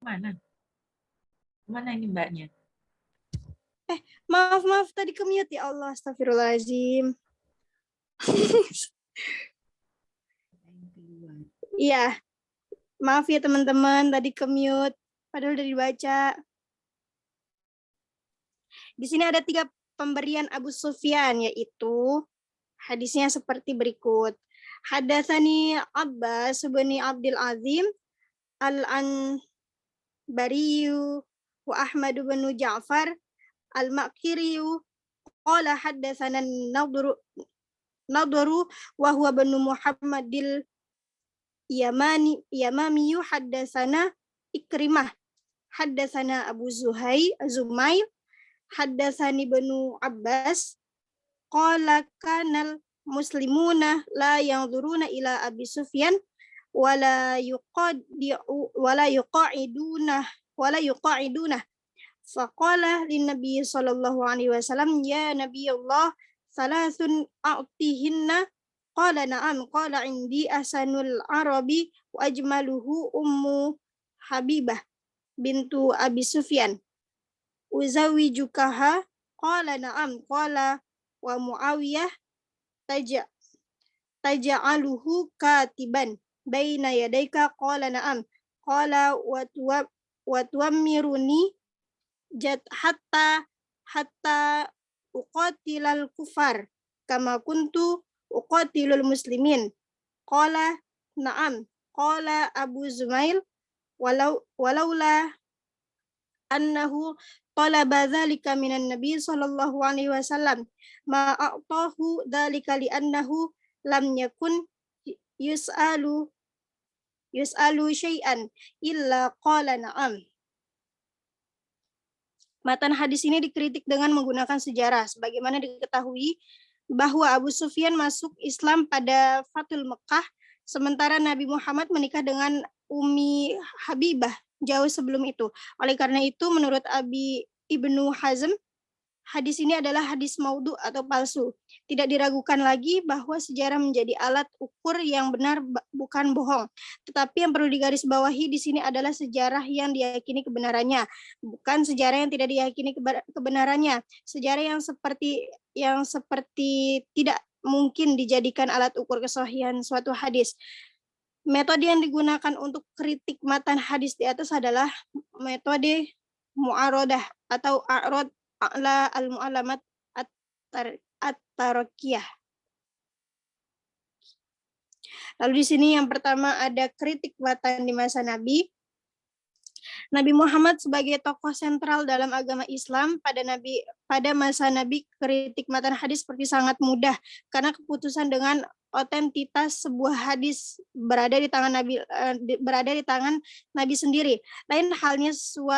Mana? Mana ini mbaknya? Maaf, tadi ke-mute ya Allah, astagfirullahaladzim. Iya, maaf ya teman-teman, tadi ke-mute, padahal udah dibaca. Di sini ada 3 pemberian Abu Sufyan, yaitu hadisnya seperti berikut. Hadatsani Abbas bin Abdul Azim al-Anbariyu wa Ahmad bin Ja'far al-Makiriyu qala haddatsana Nadru wa huwa bin Muhammadil Yamamiyu haddatsana Ikrimah haddatsana Abu Zumail haddatsani Banu Abbas qala kanal muslimuna la yanzuruna ila Abi Sufyan wala yuqa'iduna faqala linnabi sallallahu alaihi wasallam ya nabi Allah salasun a'tihinna qala na'am qala indi asanul arabi wa ajmaluhu ummu Habibah bintu Abi Sufyan uzawijukaha qala na'am qala wa Muawiyah taja'aluhu katiban baina yadayka qala na'am qala wa tuammiruni hatta uqatilal kufar kama kuntu uqatilul muslimin qala na'am qala Abu Zumail walaula annahu talaba dzalika minan nabi sallallahu alaihi wasallam ma a'tahu dzalika li annahu lam yakun yus'alu syai'an illa qala na'am. Matan hadis ini dikritik dengan menggunakan sejarah sebagaimana diketahui bahwa Abu Sufyan masuk Islam pada Fathul Mekah sementara Nabi Muhammad menikah dengan Ummi Habibah jauh sebelum itu. Oleh karena itu, menurut Abi Ibnu Hazm, hadis ini adalah hadis maudhu atau palsu. Tidak diragukan lagi bahwa sejarah menjadi alat ukur yang benar, bukan bohong. Tetapi yang perlu digarisbawahi di sini adalah sejarah yang diyakini kebenarannya, bukan sejarah yang tidak diyakini kebenarannya. Sejarah yang seperti tidak mungkin dijadikan alat ukur kesahihan suatu hadis. Metode yang digunakan untuk kritik matan hadis di atas adalah metode mu'arodah atau a'rod a'la al-mu'alamat at-tarakiyah. Lalu di sini yang pertama ada kritik matan di masa Nabi. Nabi Muhammad sebagai tokoh sentral dalam agama Islam pada masa Nabi, kritik matan hadis seperti sangat mudah karena keputusan dengan otentitas sebuah hadis berada di tangan Nabi sendiri. Lain halnya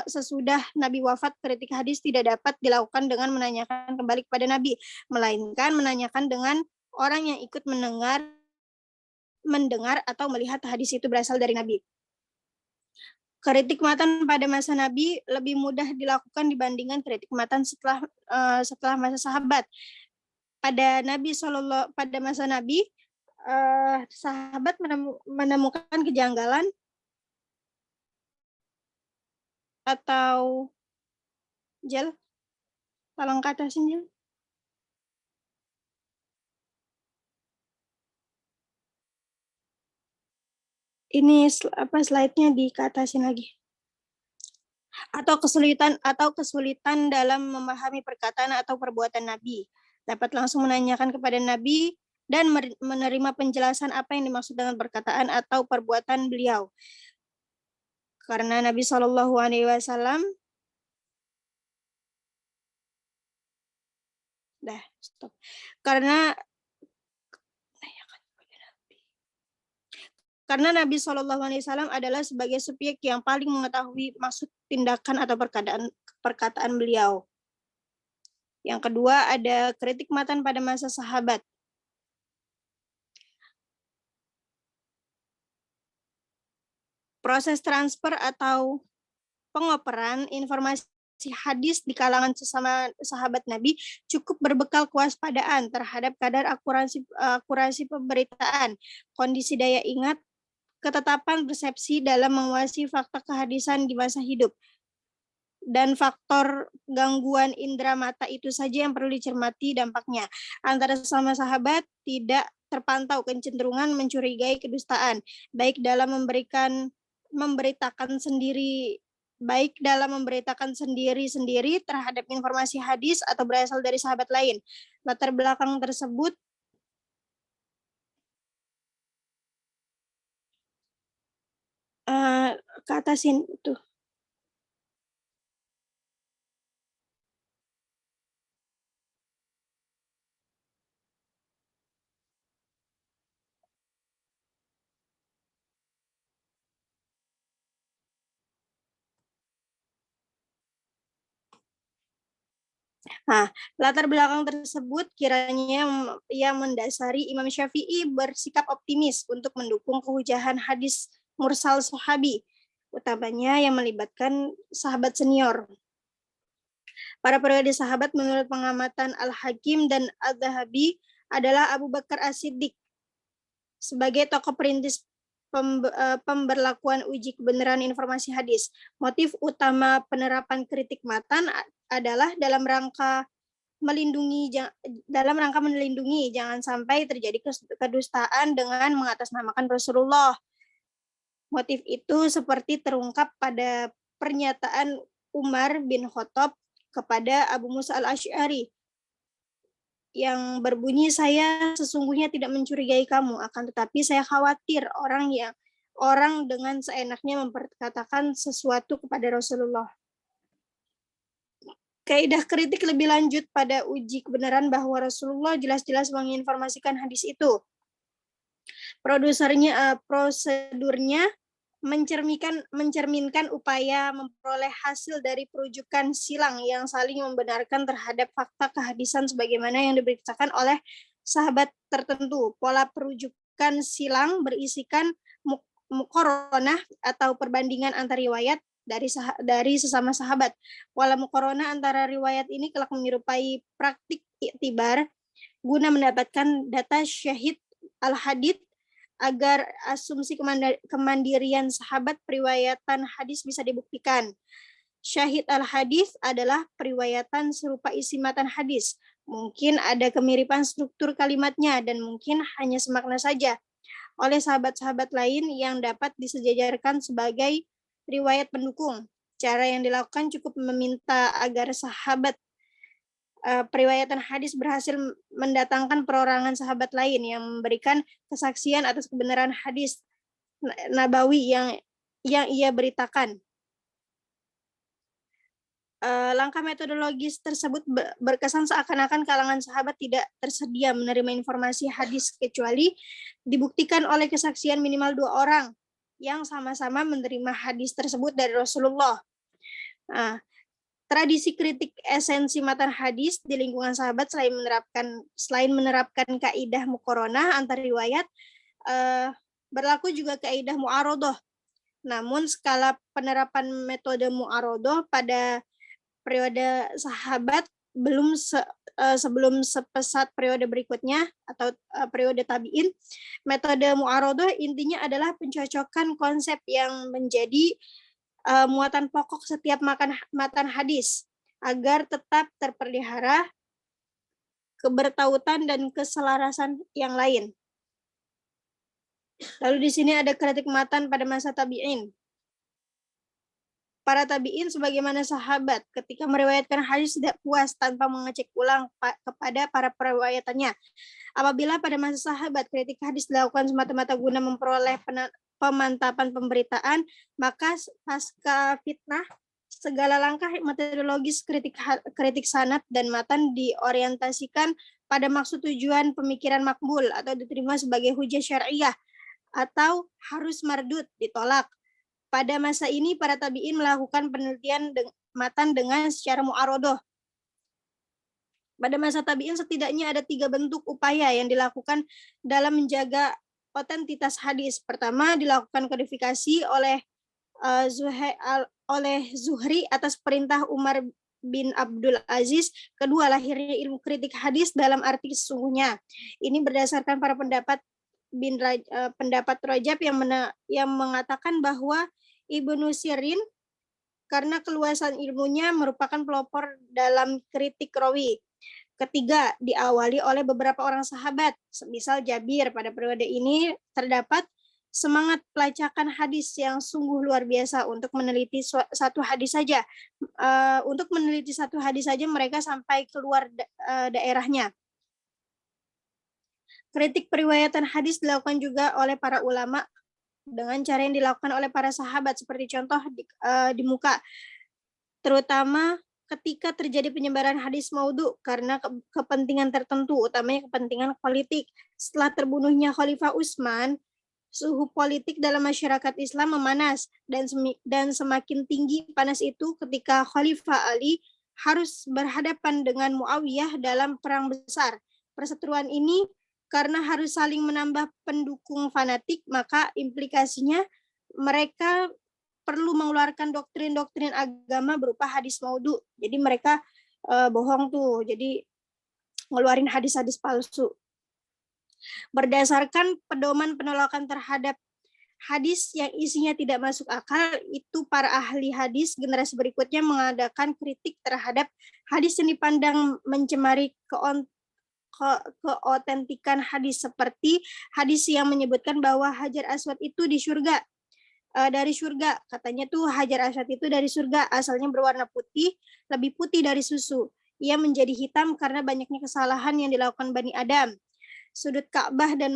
sesudah Nabi wafat, kritik hadis tidak dapat dilakukan dengan menanyakan kembali kepada Nabi, melainkan menanyakan dengan orang yang ikut mendengar atau melihat hadis itu berasal dari Nabi. Kritik matan pada masa Nabi lebih mudah dilakukan dibandingkan kritik matan setelah masa sahabat. Pada masa Nabi, sahabat menemukan kejanggalan atau tolong katasin Jel. Ini slide-nya dikatasin lagi. Atau kesulitan dalam memahami perkataan atau perbuatan Nabi. Dapat langsung menanyakan kepada Nabi dan menerima penjelasan apa yang dimaksud dengan perkataan atau perbuatan beliau. Karena Nabi Shallallahu Alaihi Wasallam Karena Nabi Shallallahu Alaihi Wasallam adalah sebagai subjek yang paling mengetahui maksud tindakan atau perkataan beliau. Yang kedua ada kritik matan pada masa sahabat. Proses transfer atau pengoperan informasi hadis di kalangan sesama sahabat Nabi cukup berbekal kewaspadaan terhadap kadar akurasi pemberitaan, kondisi daya ingat, ketetapan persepsi dalam menguasai fakta kehadisan di masa hidup. Dan faktor gangguan indera mata itu saja yang perlu dicermati dampaknya. Antara sesama sahabat tidak terpantau kecenderungan mencurigai kedustaan, baik dalam memberitakan sendiri terhadap informasi hadis atau berasal dari sahabat lain. Latar belakang tersebut ke atasin tuh. Nah, latar belakang tersebut kiranya yang mendasari Imam Syafi'i bersikap optimis untuk mendukung kehujahan hadis mursal sahabi, utamanya yang melibatkan sahabat senior. Para periode sahabat menurut pengamatan Al-Hakim dan Al-Dhahabi adalah Abu Bakar As-Siddiq sebagai tokoh perintis pemberlakuan uji kebenaran informasi hadis. Motif utama penerapan kritik matan adalah dalam rangka melindungi jangan sampai terjadi kedustaan dengan mengatasnamakan Rasulullah. Motif itu seperti terungkap pada pernyataan Umar bin Khattab kepada Abu Musa al-Asy'ari yang berbunyi, saya sesungguhnya tidak mencurigai kamu, akan tetapi saya khawatir orang dengan seenaknya memperkatakan sesuatu kepada Rasulullah. Kaidah kritik lebih lanjut pada uji kebenaran bahwa Rasulullah jelas-jelas menginformasikan hadis itu. Prosedurnya mencerminkan upaya memperoleh hasil dari perujukan silang yang saling membenarkan terhadap fakta kehadisan sebagaimana yang diberitakan oleh sahabat tertentu. Pola perujukan silang berisikan muqaranah atau perbandingan antar riwayat dari sesama sahabat. Pola muqaranah antara riwayat ini kelak menyerupai praktik iktibar guna mendapatkan data syahid al-hadits agar asumsi kemandirian sahabat periwayatan hadis bisa dibuktikan. Syahid al-hadis adalah periwayatan serupa isi matan hadis. Mungkin ada kemiripan struktur kalimatnya dan mungkin hanya semakna saja oleh sahabat-sahabat lain yang dapat disejajarkan sebagai riwayat pendukung. Cara yang dilakukan cukup meminta agar sahabat periwayatan hadis berhasil mendatangkan perorangan sahabat lain yang memberikan kesaksian atas kebenaran hadis nabawi yang ia beritakan. Langkah metodologis tersebut berkesan seakan-akan kalangan sahabat tidak tersedia menerima informasi hadis kecuali dibuktikan oleh kesaksian minimal 2 orang yang sama-sama menerima hadis tersebut dari Rasulullah. Tradisi kritik esensi matan hadis di lingkungan sahabat selain menerapkan kaidah muqaranah antar riwayat, berlaku juga kaidah mu'arodoh. Namun skala penerapan metode mu'arodoh pada periode sahabat sebelum sepesat periode berikutnya atau periode tabi'in. Metode mu'arodoh intinya adalah pencocokan konsep yang menjadi muatan pokok setiap matan hadis agar tetap terpelihara kebertautan dan keselarasan yang lain. Lalu di sini ada kritik matan pada masa tabi'in. Para tabi'in sebagaimana sahabat ketika meriwayatkan hadis tidak puas tanpa mengecek ulang kepada para periwayatannya. Apabila pada masa sahabat kritik hadis dilakukan semata-mata guna memperoleh pemantapan pemberitaan, maka pasca fitnah segala langkah metodologis kritik sanad dan matan diorientasikan pada maksud tujuan pemikiran makbul atau diterima sebagai hujah syariah atau harus mardud, ditolak. Pada masa ini para tabi'in melakukan penelitian matan dengan secara mu'arodoh. Pada masa tabi'in setidaknya ada 3 bentuk upaya yang dilakukan dalam menjaga otentitas hadis. Pertama, dilakukan kodifikasi oleh Zuhri atas perintah Umar bin Abdul Aziz. Kedua, lahirnya ilmu kritik hadis dalam arti sesungguhnya. Ini berdasarkan para pendapat pendapat Rajab yang mengatakan bahwa Ibnu Sirin karena keluasan ilmunya merupakan pelopor dalam kritik rawi. Ketiga, diawali oleh beberapa orang sahabat, misal Jabir. Pada periode ini terdapat semangat pelacakan hadis yang sungguh luar biasa untuk meneliti satu hadis saja. Untuk meneliti satu hadis saja mereka sampai keluar daerahnya. Kritik periwayatan hadis dilakukan juga oleh para ulama dengan cara yang dilakukan oleh para sahabat, seperti contoh di muka, terutama ketika terjadi penyebaran hadis maudhu karena kepentingan tertentu, utamanya kepentingan politik. Setelah terbunuhnya Khalifah Utsman, suhu politik dalam masyarakat Islam memanas dan semakin tinggi panas itu ketika Khalifah Ali harus berhadapan dengan Muawiyah dalam perang besar. Perseteruan ini karena harus saling menambah pendukung fanatik, maka implikasinya mereka perlu mengeluarkan doktrin-doktrin agama berupa hadis maudhu. Jadi mereka bohong tuh, jadi ngeluarin hadis-hadis palsu. Berdasarkan pedoman penolakan terhadap hadis yang isinya tidak masuk akal, itu para ahli hadis generasi berikutnya mengadakan kritik terhadap hadis yang dipandang mencemari keotentikan hadis, seperti hadis yang menyebutkan bahwa Hajar Aswad itu dari surga. Katanya tuh Hajar Aswad itu dari surga, asalnya berwarna putih, lebih putih dari susu. Ia menjadi hitam karena banyaknya kesalahan yang dilakukan Bani Adam. Sudut Ka'bah dan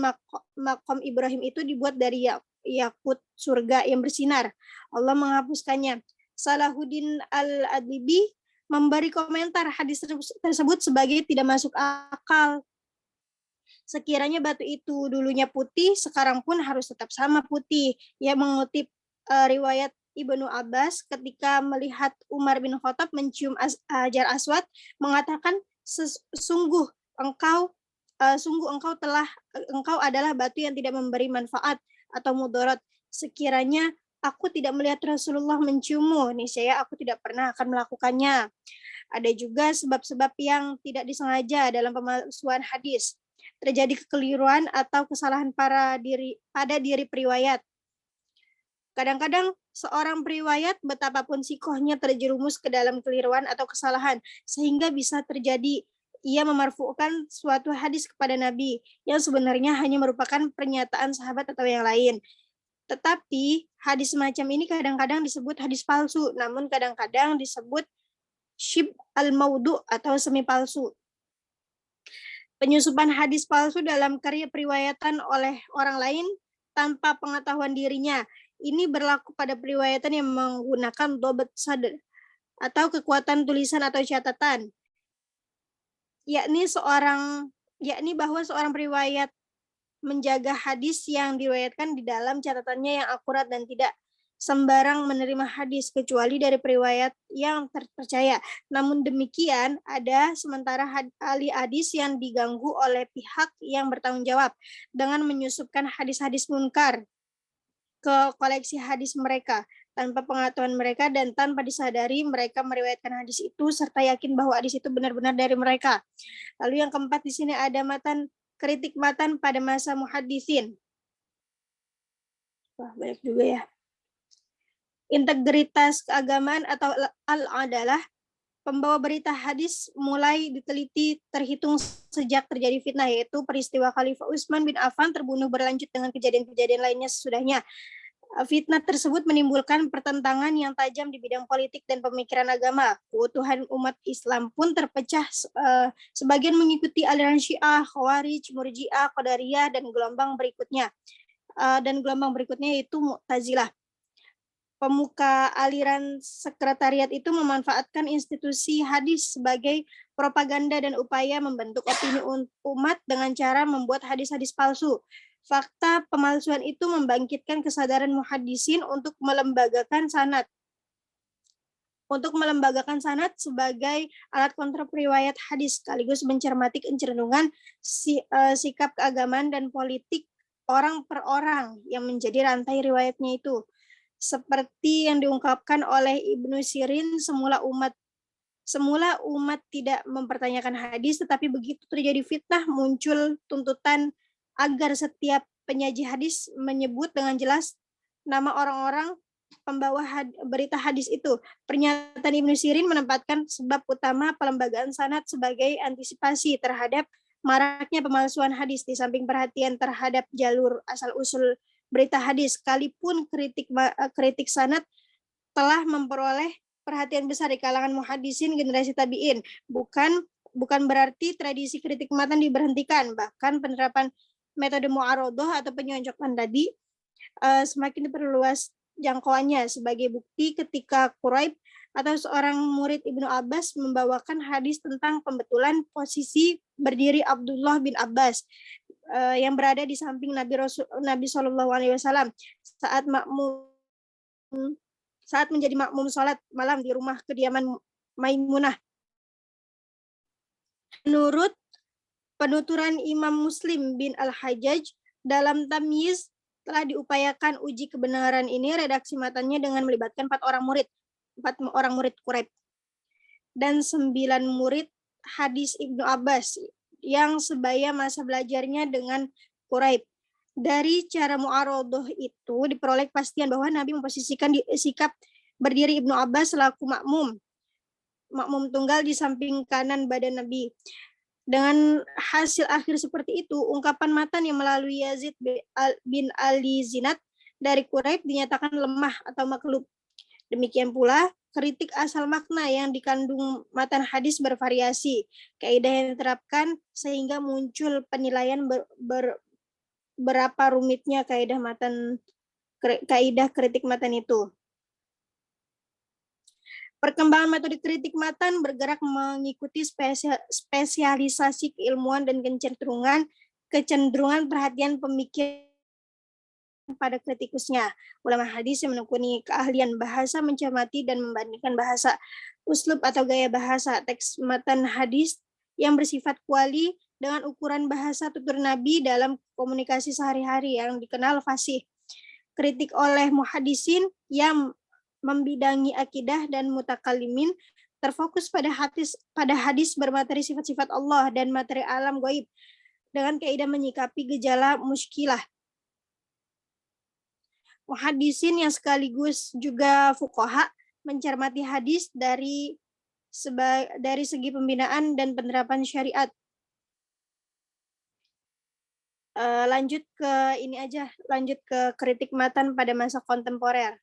makom Ibrahim itu dibuat dari yakut surga yang bersinar. Allah menghapuskannya. Salahuddin Al-Adlibi memberi komentar hadis tersebut sebagai tidak masuk akal. Sekiranya batu itu dulunya putih, sekarang pun harus tetap sama putih. Ia mengutip riwayat Ibnu Abbas ketika melihat Umar bin Khattab mencium Hajar Aswad, mengatakan, sungguh engkau adalah batu yang tidak memberi manfaat atau mudarat. Sekiranya aku tidak melihat Rasulullah menciummu, niscaya aku tidak pernah akan melakukannya. Ada juga sebab-sebab yang tidak disengaja dalam pemalsuan hadis. Terjadi kekeliruan atau kesalahan pada diri periwayat. Kadang-kadang seorang periwayat betapapun sikohnya terjerumus ke dalam keliruan atau kesalahan, sehingga bisa terjadi ia memarfu'kan suatu hadis kepada Nabi yang sebenarnya hanya merupakan pernyataan sahabat atau yang lain. Tetapi hadis semacam ini kadang-kadang disebut hadis palsu, namun kadang-kadang disebut syib al-maudhu atau semi palsu. Penyusupan hadis palsu dalam karya periwayatan oleh orang lain tanpa pengetahuan dirinya. Ini berlaku pada periwayatan yang menggunakan dobat sadr atau kekuatan tulisan atau catatan. Yakni bahwa seorang periwayat menjaga hadis yang diriwayatkan di dalam catatannya yang akurat dan tidak sembarang menerima hadis kecuali dari periwayat yang terpercaya. Namun demikian, ada sementara ahli hadis yang diganggu oleh pihak yang bertanggung jawab dengan menyusupkan hadis-hadis munkar ke koleksi hadis mereka tanpa pengetahuan mereka dan tanpa disadari mereka meriwayatkan hadis itu serta yakin bahwa hadis itu benar-benar dari mereka. Lalu yang keempat di sini ada kritik matan pada masa muhaddisin. Wah, banyak juga ya. Integritas keagamaan atau al-adalah, pembawa berita hadis mulai diteliti terhitung sejak terjadi fitnah, yaitu peristiwa Khalifah Utsman bin Affan terbunuh berlanjut dengan kejadian-kejadian lainnya sesudahnya. Fitnah tersebut menimbulkan pertentangan yang tajam di bidang politik dan pemikiran agama. Keutuhan umat Islam pun terpecah, sebagian mengikuti aliran Syiah, Khawarij, Murji'ah, Qadariyah, dan gelombang berikutnya yaitu Mu'tazilah. Pemuka aliran sekretariat itu memanfaatkan institusi hadis sebagai propaganda dan upaya membentuk opini umat dengan cara membuat hadis-hadis palsu. Fakta pemalsuan itu membangkitkan kesadaran muhaddisin untuk melembagakan sanad sebagai alat kontrol riwayat hadis, sekaligus mencermati kecenderungan sikap keagamaan dan politik orang per orang yang menjadi rantai riwayatnya itu. Seperti yang diungkapkan oleh Ibnu Sirin, semula umat tidak mempertanyakan hadis, tetapi begitu terjadi fitnah muncul tuntutan agar setiap penyaji hadis menyebut dengan jelas nama orang-orang pembawa berita hadis itu. Pernyataan Ibnu Sirin menempatkan sebab utama pelembagaan sanad sebagai antisipasi terhadap maraknya pemalsuan hadis, di samping perhatian terhadap jalur asal-usul berita hadis, sekalipun kritik sanad telah memperoleh perhatian besar di kalangan muhaddisin generasi tabi'in. Bukan berarti tradisi kritik matan diberhentikan, bahkan penerapan metode mu'arodoh atau penyoncokan tadi semakin diperluas jangkauannya. Sebagai bukti, ketika Quraib atau seorang murid Ibnu Abbas membawakan hadis tentang pembetulan posisi berdiri Abdullah bin Abbas yang berada di samping Nabi SAW saat menjadi makmum sholat malam di rumah kediaman Maimunah. Menurut penuturan Imam Muslim bin Al-Hajjaj dalam Tamyiz, telah diupayakan uji kebenaran ini redaksi matanya dengan melibatkan 4 orang murid Quraib dan 9 murid hadis Ibnu Abbas yang sebaya masa belajarnya dengan Quraib. Dari cara mu'arodoh itu diperoleh kepastian bahwa Nabi memposisikan sikap berdiri Ibnu Abbas selaku makmum tunggal di samping kanan badan Nabi. Dengan hasil akhir seperti itu, ungkapan matan yang melalui Yazid bin Ali Zinad dari Quraib dinyatakan lemah atau maklub. Demikian pula, kritik asal makna yang dikandung matan hadis bervariasi. Kaidah yang diterapkan sehingga muncul penilaian berapa rumitnya kaidah kritik matan itu. Perkembangan metode kritik matan bergerak mengikuti spesialisasi keilmuan dan kecenderungan perhatian pemikir pada kritikusnya. Ulama hadis yang menekuni keahlian bahasa mencermati dan membandingkan bahasa, uslub atau gaya bahasa teks matan hadis yang bersifat kuali dengan ukuran bahasa tutur Nabi dalam komunikasi sehari-hari yang dikenal fasih. Kritik oleh muhaddisin yang membidangi akidah dan mutakalimin terfokus pada hadis bermateri sifat-sifat Allah dan materi alam gaib dengan kaidah menyikapi gejala muskilah. Muhaddisin yang sekaligus juga fuqaha mencermati hadis dari segi pembinaan dan penerapan syariat. Lanjut ke kritik matan pada masa kontemporer.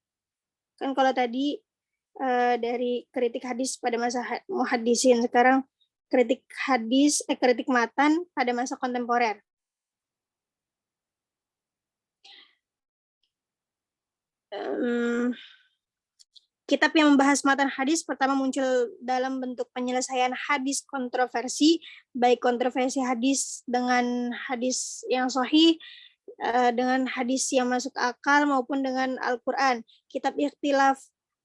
Kan kalau tadi dari kritik hadis pada masa muhaddisin, sekarang kritik matan pada masa kontemporer. Kitab yang membahas matan hadis pertama muncul dalam bentuk penyelesaian hadis kontroversi, baik kontroversi hadis dengan hadis yang sahih, dengan hadis yang masuk akal maupun dengan Al-Quran. Kitab Ikhtilaf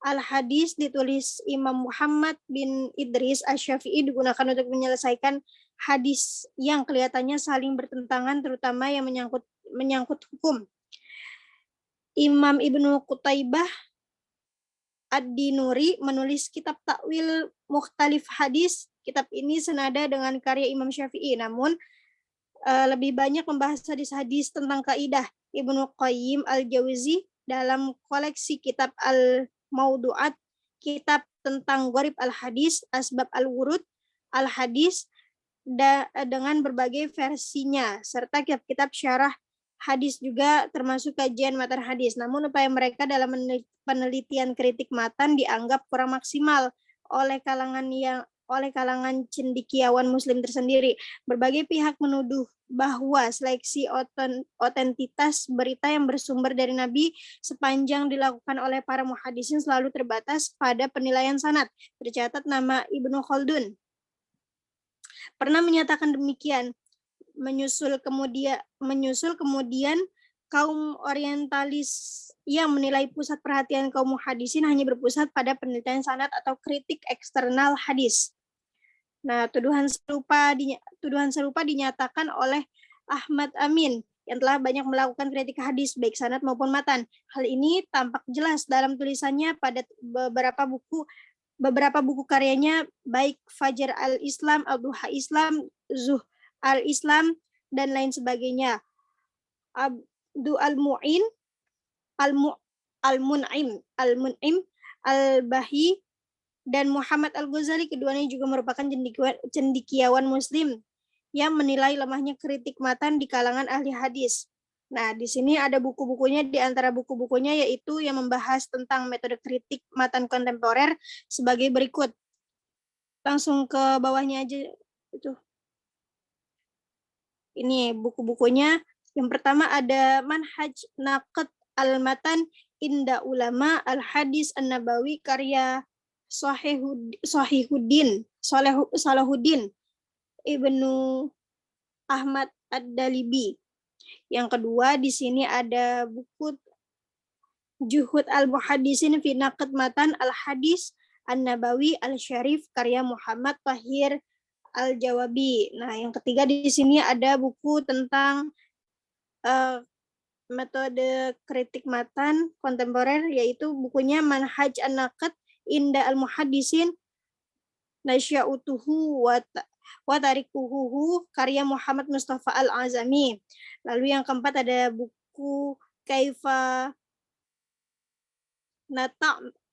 Al-Hadis ditulis Imam Muhammad bin Idris Asy-Syafi'i digunakan untuk menyelesaikan hadis yang kelihatannya saling bertentangan, terutama yang menyangkut hukum. Imam Ibnu Qutaibah Ad-Dinuri menulis kitab Takwil Mukhtalif Hadis. Kitab ini senada dengan karya Imam Syafi'i, namun lebih banyak membahas hadis-hadis tentang kaidah. Ibnu Qayyim Al-Jauzi dalam koleksi kitab Al-Maudu'at, kitab tentang Gharib Al-Hadis, Asbab Al-Wurud Al-Hadis dengan berbagai versinya, serta kitab-kitab syarah hadis juga termasuk kajian matan hadis. Namun upaya mereka dalam penelitian kritik matan dianggap kurang maksimal oleh kalangan cendekiawan muslim tersendiri. Berbagai pihak menuduh bahwa seleksi otentitas berita yang bersumber dari Nabi sepanjang dilakukan oleh para muhaddisin selalu terbatas pada penilaian sanad. Tercatat nama Ibnu Khaldun pernah menyatakan demikian. Menyusul kemudian kaum orientalis yang menilai pusat perhatian kaum muhaddisin hanya berpusat pada penelitian sanad atau kritik eksternal hadis. Nah, tuduhan serupa dinyatakan oleh Ahmad Amin yang telah banyak melakukan kritik hadis baik sanad maupun matan. Hal ini tampak jelas dalam tulisannya pada beberapa buku karyanya, baik Fajar al-Islam, Ad-Duha Islam, Zuh al-Islam, dan lain sebagainya. Du Al-Mu'in, Al-Mun'im, Al-Bahi, dan Muhammad Al-Ghazali. Keduanya juga merupakan cendekiawan Muslim yang menilai lemahnya kritik matan di kalangan ahli hadis. Nah, di sini ada buku-bukunya, di antara buku-bukunya yaitu yang membahas tentang metode kritik matan kontemporer sebagai berikut. Langsung ke bawahnya aja itu. Ini buku-bukunya. Yang pertama ada Manhaj Naqd Al-Matan Inda Ulama Al-Hadis An-Nabawi karya Salahuddin Ibnu Ahmad Ad-Dalibi. Yang kedua di sini ada buku Juhud Al-Muhaddisin fi Naqd Matan Al-Hadis An-Nabawi Al-Syarif karya Muhammad Tahir Al-Jawabi. Nah, yang ketiga di sini ada buku tentang metode kritik matan kontemporer, yaitu bukunya Manhaj An-Naqd Inda Al-Muhaddisin Nasya'utuhu wa Tarikuhu karya Muhammad Mustafa Al-Azami. Lalu yang keempat ada buku Kaifa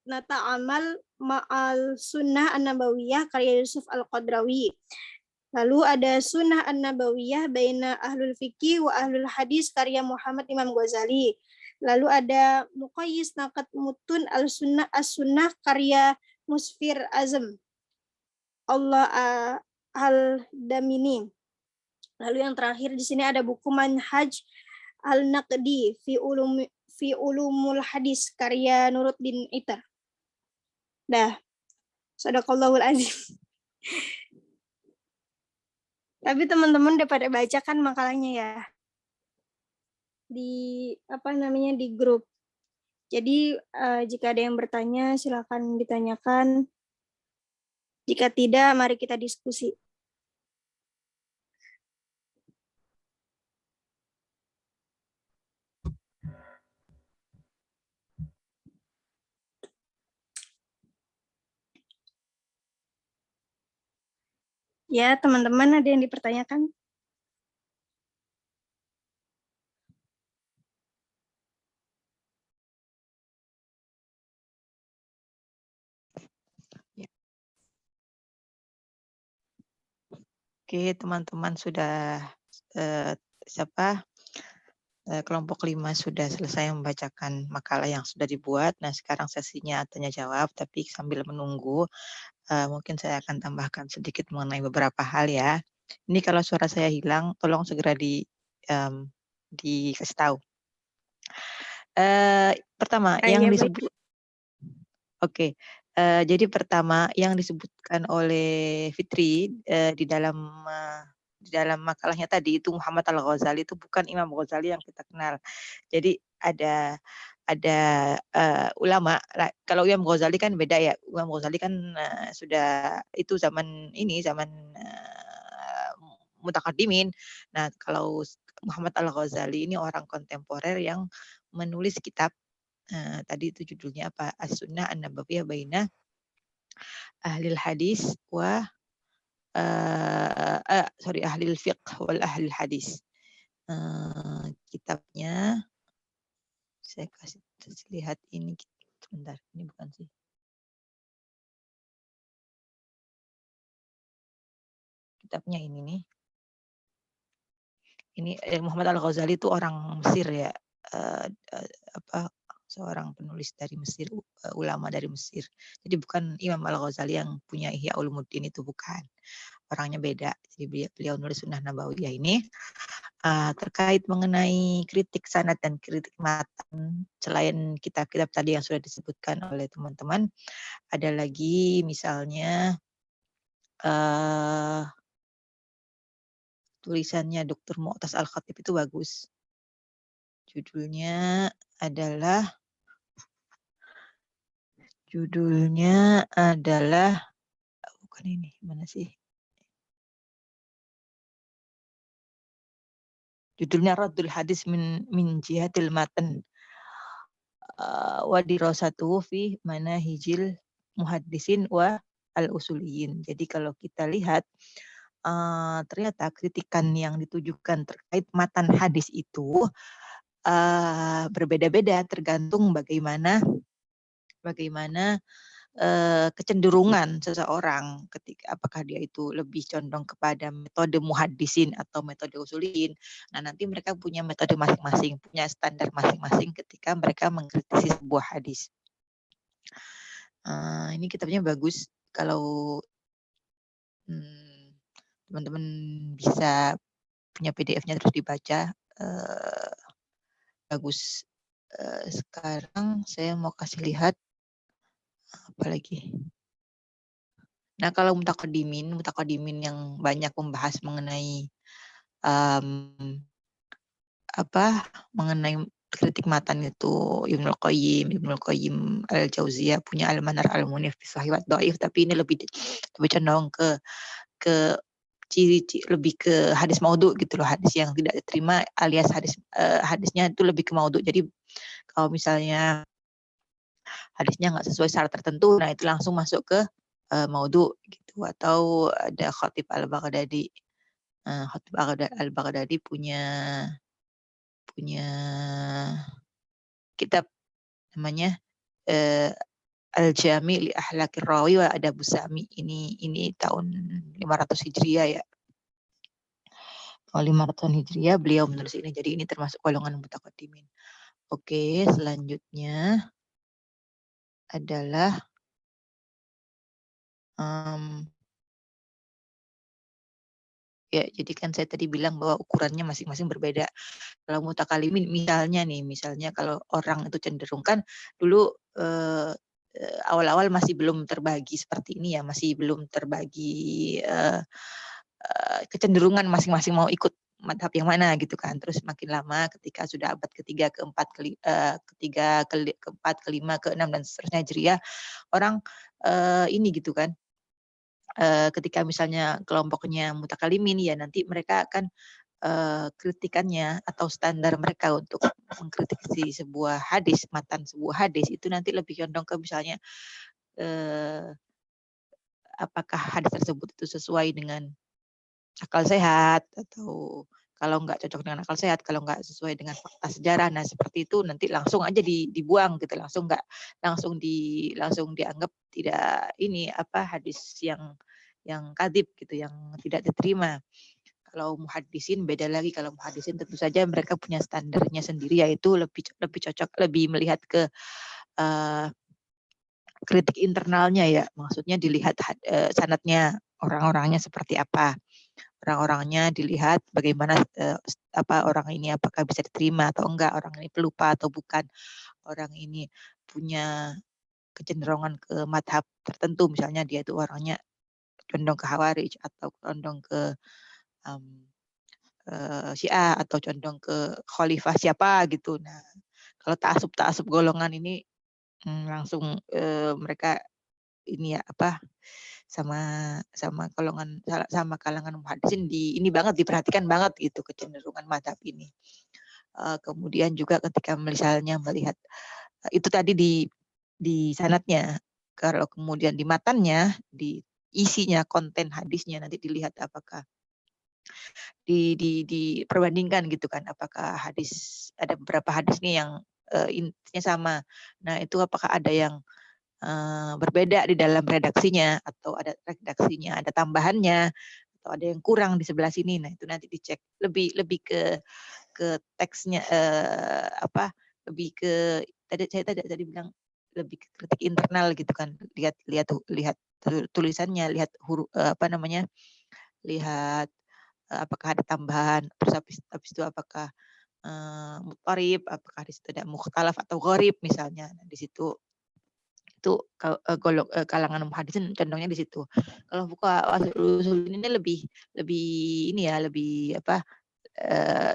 Nata'amal Ma'al Sunnah An-Nabawiyah karya Yusuf Al-Qadrawi. Lalu ada Sunnah An-Nabawiyah Baina Ahlul Fiqih wa Ahlul Hadis karya Muhammad Imam Ghazali. Lalu ada Muqayyis Naqd Mutun Al-Sunnah As-Sunnah karya Musfir Azam Allah Al-Damini. Lalu yang terakhir di sini ada buku Manhaj Al-Naqdi fi Ulumul Hadis karya Nuruddin Itar. Dah. Shadaqallahul azim. Tapi teman-teman udah pada baca kan makalahnya ya? Di di grup. Jadi jika ada yang bertanya silakan ditanyakan. Jika tidak, mari kita diskusi. Ya, teman-teman ada yang dipertanyakan? Oke, teman-teman sudah kelompok 5 sudah selesai membacakan makalah yang sudah dibuat. Nah, sekarang sesinya tanya jawab, tapi sambil menunggu mungkin saya akan tambahkan sedikit mengenai beberapa hal ya. Ini kalau suara saya hilang, tolong segera dikasih tahu. Pertama, yang disebut. Oke. Jadi pertama yang disebutkan oleh Fitri di dalam makalahnya tadi itu Muhammad Al-Ghazali itu bukan Imam Ghazali yang kita kenal. Jadi ada ulama. Kalau Imam Ghazali kan beda ya. Imam Ghazali kan sudah itu zaman mutakaddimin. Nah, kalau Muhammad Al-Ghazali ini orang kontemporer yang menulis kitab tadi itu judulnya apa? As-Sunnah An-Nabawiyah Baina Ahlil Hadis wa Ahlil Fiqh wal Ahlil Hadis. Kitabnya saya kasih lihat ini sebentar, ini bukan sih. Kitabnya ini nih. Ini Muhammad Al-Ghazali itu orang Mesir ya. Seorang penulis dari Mesir, ulama dari Mesir. Jadi bukan Imam Al-Ghazali yang punya Ihya Ulumuddin, itu bukan. Orangnya beda. Jadi beliau nulis Sunnah Nabawiyah ini terkait mengenai kritik sanad dan kritik matan. Selain kitab-kitab tadi yang sudah disebutkan oleh teman-teman, ada lagi misalnya tulisannya Dr. Mu'tas Al-Khatib itu bagus. Judulnya adalah bukan ini, mana sih? Judulnya Raddul Hadis min Jihatil Matan wa dirasatuhu fi manahijil muhaddisin wa al-usuliyin. Jadi kalau kita lihat ternyata kritikan yang ditujukan terkait matan hadis itu berbeda-beda tergantung bagaimana kecenderungan seseorang ketika apakah dia itu lebih condong kepada metode muhaddisin atau metode usulin. Nah, nanti mereka punya metode masing-masing, punya standar masing-masing ketika mereka mengkritisi sebuah hadis. Ini kitabnya bagus kalau teman-teman bisa punya PDF-nya terus dibaca, bagus. Sekarang saya mau kasih lihat apa lagi. Nah, kalau mutaqaddimin yang banyak membahas mengenai mengenai kritik matan itu Ibnul Qayyim Al-Jauziyah punya Al-Manar Al-Munif fi Shahih wa Dhaif, tapi ini lebih condong ke ciri-ciri lebih ke hadis maudhu gitu loh, hadis yang tidak diterima alias hadisnya itu lebih ke maudhu. Jadi kalau misalnya hadisnya nggak sesuai syarat tertentu, nah itu langsung masuk ke maudhu gitu. Atau ada Khatib Al-Baghdadi. Khatib Al-Baghdadi punya kitab namanya Al-Jami' li Ahlakir Rawi wa Adabus Sami. Ini tahun 500 Hijriah ya. Tahun 500 Hijriah beliau menulis ini. Jadi ini termasuk golongan mutaqaddimin. Oke, selanjutnya adalah ya, jadi kan saya tadi bilang bahwa ukurannya masing-masing berbeda. Kalau mutakalimin misalnya kalau orang itu cenderung kan dulu awal-awal masih belum terbagi seperti ini ya, masih belum terbagi kecenderungan masing-masing mau ikut madhab yang mana gitu kan. Terus makin lama ketika sudah abad ketiga, keempat, keempat, kelima, keenam dan seterusnya Hijriah, orang ini gitu kan. Ketika misalnya kelompoknya mutakalimin ya nanti mereka akan kritikannya atau standar mereka untuk mengkritisi sebuah hadis, matan sebuah hadis itu nanti lebih condong ke misalnya apakah hadis tersebut itu sesuai dengan akal sehat, atau kalau nggak cocok dengan akal sehat, kalau nggak sesuai dengan fakta sejarah, nah seperti itu nanti langsung aja dibuang gitu, langsung dianggap tidak hadis yang kadzib gitu, yang tidak diterima. Kalau muhaddisin beda lagi. Kalau muhaddisin tentu saja mereka punya standarnya sendiri, yaitu lebih cocok, lebih melihat ke kritik internalnya ya. Maksudnya dilihat sanadnya, orang-orangnya seperti apa. Orang-orangnya dilihat bagaimana orang ini apakah bisa diterima atau enggak, orang ini pelupa atau bukan, orang ini punya kecenderungan ke madhab tertentu, misalnya dia itu orangnya condong ke Khawarij atau condong ke Syiah atau condong ke khalifah siapa gitu. Nah, kalau ta'assub golongan ini langsung mereka ini ya sama kalangan muhaddisin ini banget diperhatikan banget gitu kecenderungan mazhab ini. Kemudian juga ketika misalnya melihat itu tadi di sanadnya, kalau kemudian di matannya, di isinya, konten hadisnya nanti dilihat apakah diperbandingkan gitu kan, apakah ada beberapa hadis nih yang intinya sama. Nah, itu apakah ada yang berbeda di dalam redaksinya, atau ada redaksinya ada tambahannya, atau ada yang kurang di sebelah sini. Nah, itu nanti dicek lebih ke teksnya, lebih ke tadi bilang lebih ke kritik internal gitu kan, lihat tulisannya, lihat huruf lihat apakah ada tambahan, terus habis itu apakah mutarib, apakah di situ ada mukhtalaf atau gharib misalnya. Nah, di situ itu kalangan muhaddisin condongnya di situ. Kalau fuqaha usul ini lebih ini ya, lebih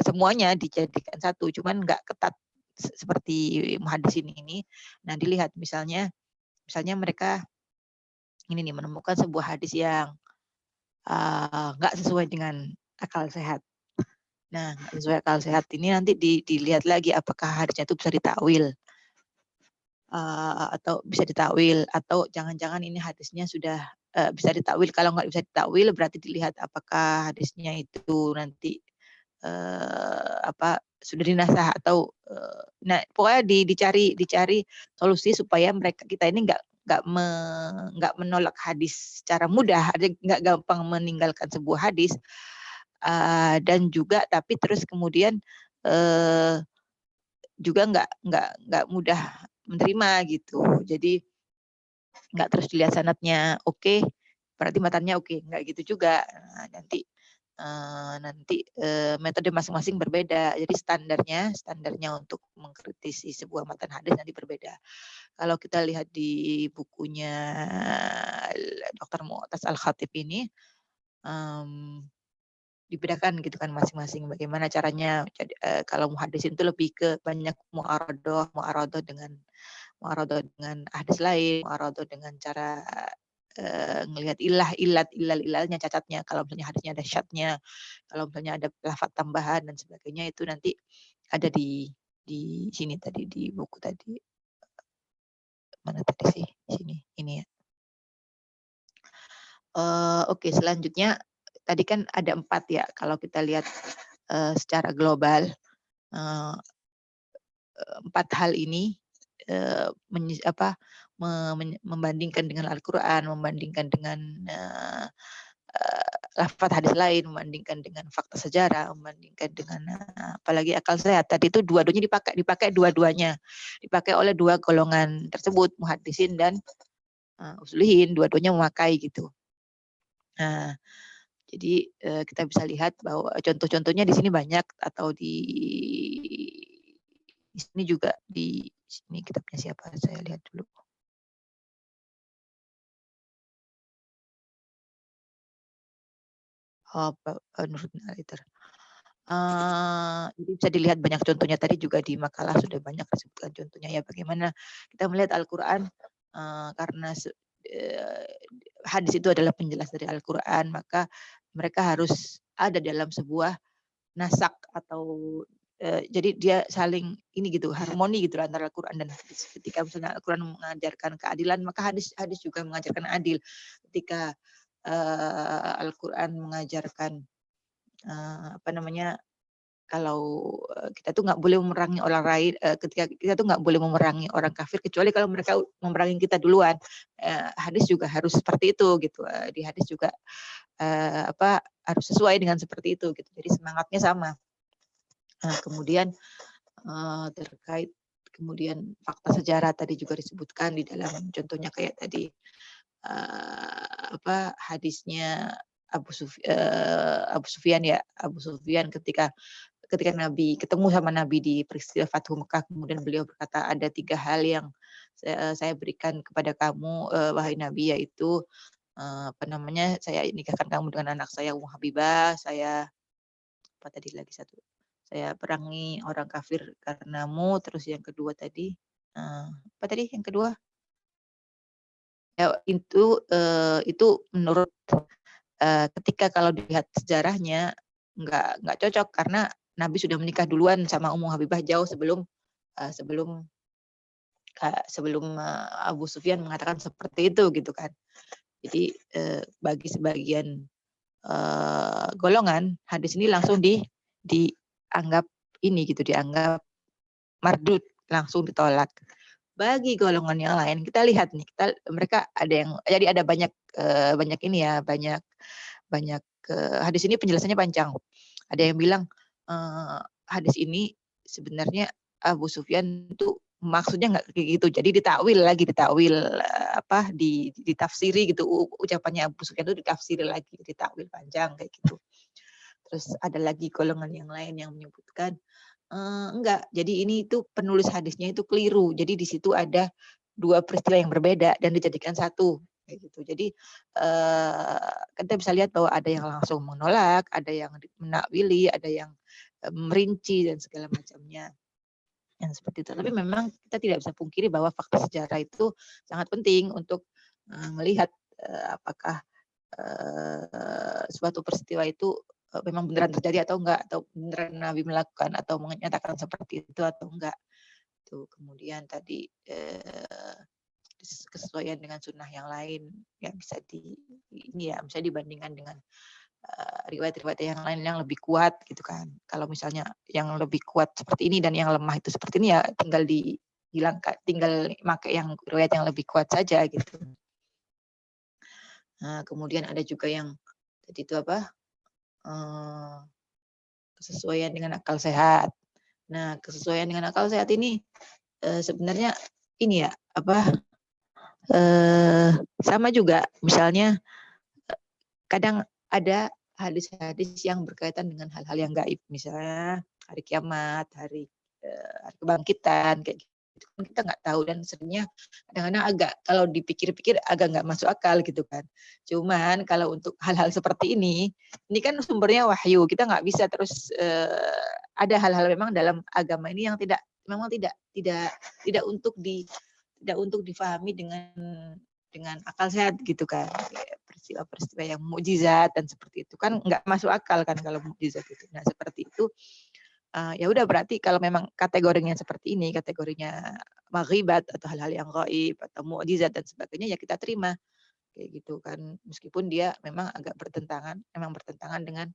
semuanya dijadikan satu, cuman nggak ketat seperti muhaddisin ini. Nah, dilihat misalnya mereka ini nih menemukan sebuah hadis yang nggak sesuai dengan akal sehat. Nah, nggak sesuai akal sehat ini nanti dilihat lagi apakah hadisnya itu bisa ditakwil. Atau bisa ditakwil, atau jangan-jangan ini hadisnya sudah bisa ditakwil. Kalau nggak bisa ditakwil berarti dilihat apakah hadisnya itu nanti sudah dinasah atau nah pokoknya dicari solusi supaya kita ini nggak menolak hadis secara mudah, nggak gampang meninggalkan sebuah hadis, dan juga tapi terus kemudian juga nggak mudah menerima gitu. Jadi nggak terus dilihat sanadnya oke, berarti matanya oke, nggak gitu juga. Nah, nanti metode masing-masing berbeda. Jadi standarnya untuk mengkritisi sebuah matan hadis nanti berbeda. Kalau kita lihat di bukunya Dr. Mu'taz Al-Khatib ini, dibedakan gitu kan masing-masing bagaimana caranya. Jadi, kalau muhaddisin itu lebih ke banyak mu'aradah dengan hadis lain, mu'aradah dengan cara ngelihat ilahnya cacatnya. Kalau misalnya hadisnya ada syadnya, kalau misalnya ada lafaz tambahan dan sebagainya, itu nanti ada di sini tadi di buku tadi. Mana tadi sih? Sini, ini ya. Oke, selanjutnya tadi kan ada 4 ya. Kalau kita lihat secara global, 4 hal ini membandingkan dengan Al-Quran, membandingkan dengan lafaz hadis lain, membandingkan dengan fakta sejarah, membandingkan dengan apalagi akal sehat. Tadi itu dua-duanya dipakai dua-duanya, dipakai oleh 2 golongan tersebut, muhaddisin dan usuliyin, dua-duanya memakai gitu. Nah, jadi kita bisa lihat bahwa contoh-contohnya di sini banyak, atau di sini juga, di sini kitabnya siapa, saya lihat dulu. Nuruddin Al-Itar. Jadi bisa dilihat banyak contohnya, tadi juga di makalah sudah banyak disebutkan contohnya ya, bagaimana kita melihat Al-Quran, karena hadis itu adalah penjelas dari Al-Quran, maka mereka harus ada dalam sebuah nasak atau jadi dia saling ini gitu, harmoni gitu antara Al-Quran dan hadis. Ketika misalnya Al-Quran mengajarkan keadilan, maka hadis juga mengajarkan adil. Ketika Al-Quran mengajarkan kalau kita tuh nggak boleh memerangi orang lain, ketika kita tuh nggak boleh memerangi orang kafir kecuali kalau mereka memerangi kita duluan. Hadis juga harus seperti itu gitu. Di hadis juga harus sesuai dengan seperti itu gitu. Jadi semangatnya sama. Kemudian terkait kemudian fakta sejarah tadi juga disebutkan di dalam contohnya kayak tadi hadisnya Abu Sufyan ya, Abu Sufyan ketika Nabi ketemu sama Nabi di peristiwa Fathu Mekah, kemudian beliau berkata, ada 3 hal yang saya berikan kepada kamu wahai Nabi, yaitu saya nikahkan kamu dengan anak saya Ummu Habibah, saya saya perangi orang kafir karenamu, terus yang kedua tadi yang kedua? Ya, itu menurut ketika kalau dilihat sejarahnya nggak cocok, karena Nabi sudah menikah duluan sama Ummu Habibah jauh sebelum Abu Sufyan mengatakan seperti itu gitu kan. Jadi bagi sebagian golongan, hadis ini langsung dianggap dianggap mardud, langsung ditolak. Bagi golongan yang lain, kita lihat nih, mereka ada yang, jadi ada banyak hadis ini penjelasannya panjang. Ada yang bilang hadis ini sebenarnya Abu Sufyan itu maksudnya nggak kayak gitu, jadi ditafsiri gitu, ucapannya Abu Sufyan itu ditafsiri lagi, ditakwil panjang kayak gitu. Terus ada lagi golongan yang lain yang menyebutkan enggak, jadi ini itu penulis hadisnya itu keliru, jadi di situ ada 2 peristiwa yang berbeda dan dijadikan satu kayak gitu. Jadi kita bisa lihat bahwa ada yang langsung menolak, ada yang menakwili, ada yang merinci dan segala macamnya yang seperti itu. Tapi memang kita tidak bisa pungkiri bahwa fakta sejarah itu sangat penting untuk melihat apakah suatu peristiwa itu memang beneran terjadi atau enggak, atau beneran Nabi melakukan atau menyatakan seperti itu atau enggak. Tuh, kemudian tadi kesesuaian dengan sunnah yang lain yang bisa bisa dibandingkan dengan riwayat-riwayat yang lain yang lebih kuat gitu kan. Kalau misalnya yang lebih kuat seperti ini dan yang lemah itu seperti ini ya tinggal dihilangkan, tinggal pakai yang riwayat yang lebih kuat saja gitu. Nah, kemudian ada juga yang tadi itu apa? Kesesuaian dengan akal sehat. Nah, kesesuaian dengan akal sehat ini sebenarnya ini ya apa? Sama juga misalnya kadang ada hadis-hadis yang berkaitan dengan hal-hal yang gaib, misalnya hari kiamat, hari kebangkitan, kayak gitu. Kita nggak tahu dan sebenarnya kadang-kadang agak kalau dipikir-pikir agak nggak masuk akal gitu kan. Cuman kalau untuk hal-hal seperti ini kan sumbernya wahyu. Kita nggak bisa terus ada hal-hal memang dalam agama ini yang memang tidak untuk difahami dengan akal sehat gitu kan. Peristiwa-peristiwa yang mukjizat dan seperti itu kan nggak masuk akal kan kalau mukjizat itu. Nah seperti itu ya udah berarti kalau memang kategorinya seperti ini, kategorinya maghibat atau hal-hal yang gaib atau mukjizat dan sebagainya ya kita terima kayak gitu kan, meskipun dia memang agak bertentangan dengan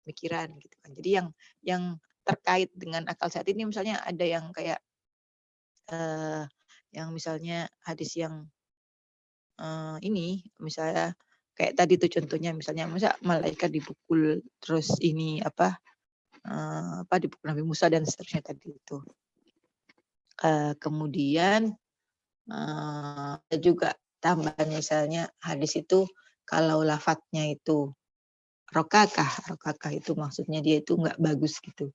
pikiran gitu kan. Jadi yang terkait dengan akal sehat ini misalnya ada yang kayak yang misalnya hadis yang ini misalnya kayak tadi tuh contohnya misalnya masa malaikat dipukul terus ini dipukul Nabi Musa dan seterusnya tadi itu. Kemudian ada juga tambahan misalnya hadis itu kalau lafadznya itu rokakah itu maksudnya dia itu nggak bagus gitu.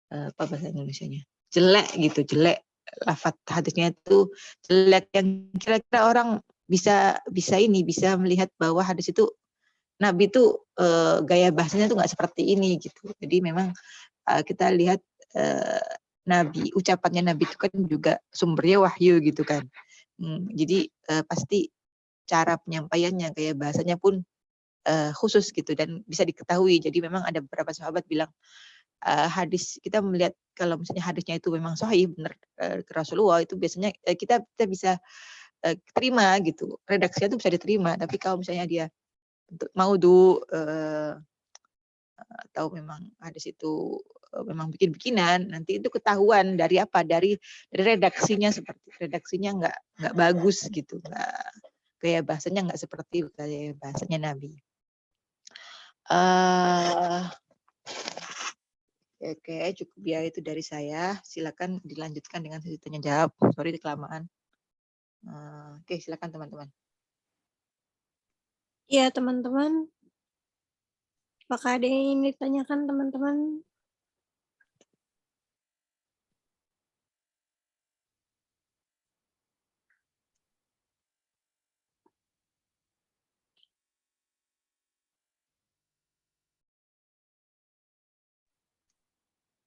Apa bahasa Indonesianya? Jelek gitu, jelek. Lafadz hadisnya itu jelek yang kira-kira orang bisa melihat bahwa hadis itu Nabi itu gaya bahasanya tuh nggak seperti ini gitu. Jadi memang kita lihat ucapannya Nabi itu kan juga sumbernya wahyu gitu kan. Jadi pasti cara penyampaiannya, gaya bahasanya pun khusus gitu dan bisa diketahui. Jadi memang ada beberapa sahabat bilang hadis kita melihat kalau misalnya hadisnya itu memang sahih benar ke Rasulullah itu biasanya kita bisa terima gitu. Redaksinya itu bisa diterima. Tapi kalau misalnya dia untuk maudhu atau memang hadis itu memang bikin-bikinan, nanti itu ketahuan dari apa? Dari redaksinya seperti redaksinya nggak bagus gitu, gaya bahasanya nggak seperti gaya bahasanya Nabi. Oke, cukup ya itu dari saya. Silakan dilanjutkan dengan sesi tanya jawab. Sorry kelamaan. Oke, silakan teman-teman. Ya, teman-teman. Apakah ada yang ingin ditanyakan, teman-teman?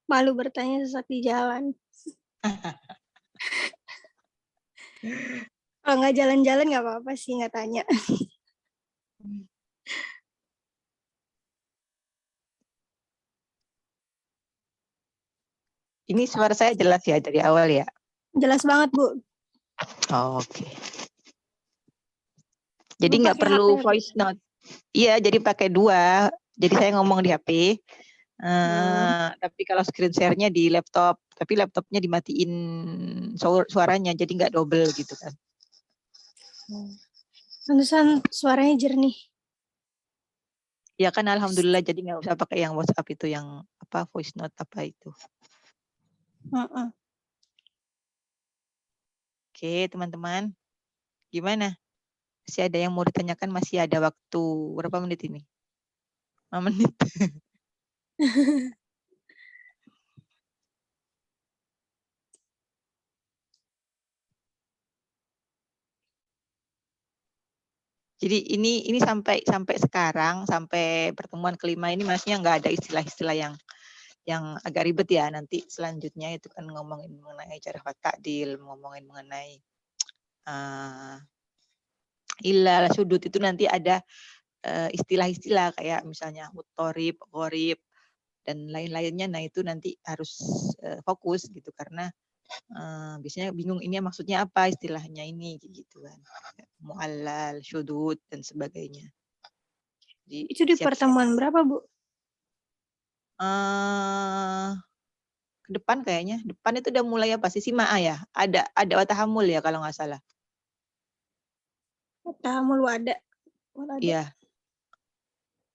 Malu bertanya sesat di jalan. Kalau nggak jalan-jalan nggak apa-apa sih, nggak tanya. Ini suara saya jelas ya dari awal ya? Jelas banget, Bu. Oh, oke. Jadi nggak perlu voice note. Iya, jadi pakai 2. Jadi saya ngomong di HP. Tapi kalau screen share-nya di laptop, tapi laptopnya dimatiin suaranya, jadi nggak double gitu kan. Pantesan suaranya jernih. Ya kan alhamdulillah jadi nggak usah pakai yang WhatsApp itu yang voice note apa itu. Oke teman-teman, gimana? Masih ada yang mau ditanyakan? Masih ada waktu berapa menit ini? 5 menit. Jadi ini sampai sekarang, sampai pertemuan kelima ini maksudnya nggak ada istilah-istilah yang agak ribet ya. Nanti selanjutnya itu kan ngomongin mengenai cara ta'dil, ngomongin mengenai ilal, sudut itu nanti ada istilah-istilah kayak misalnya muttorib, gharib, dan lain-lainnya. Nah itu nanti harus fokus gitu karena biasanya bingung ini maksudnya apa istilahnya ini gitu kan. Mu'allal, syudud dan sebagainya. Jadi Itu di siap-siap. pertemuan berapa, Bu? Ke depan kayaknya. Depan itu udah mulai apa sih? Simaa ya? Ada watahamul ya kalau nggak salah. Tahamul wada. Iya.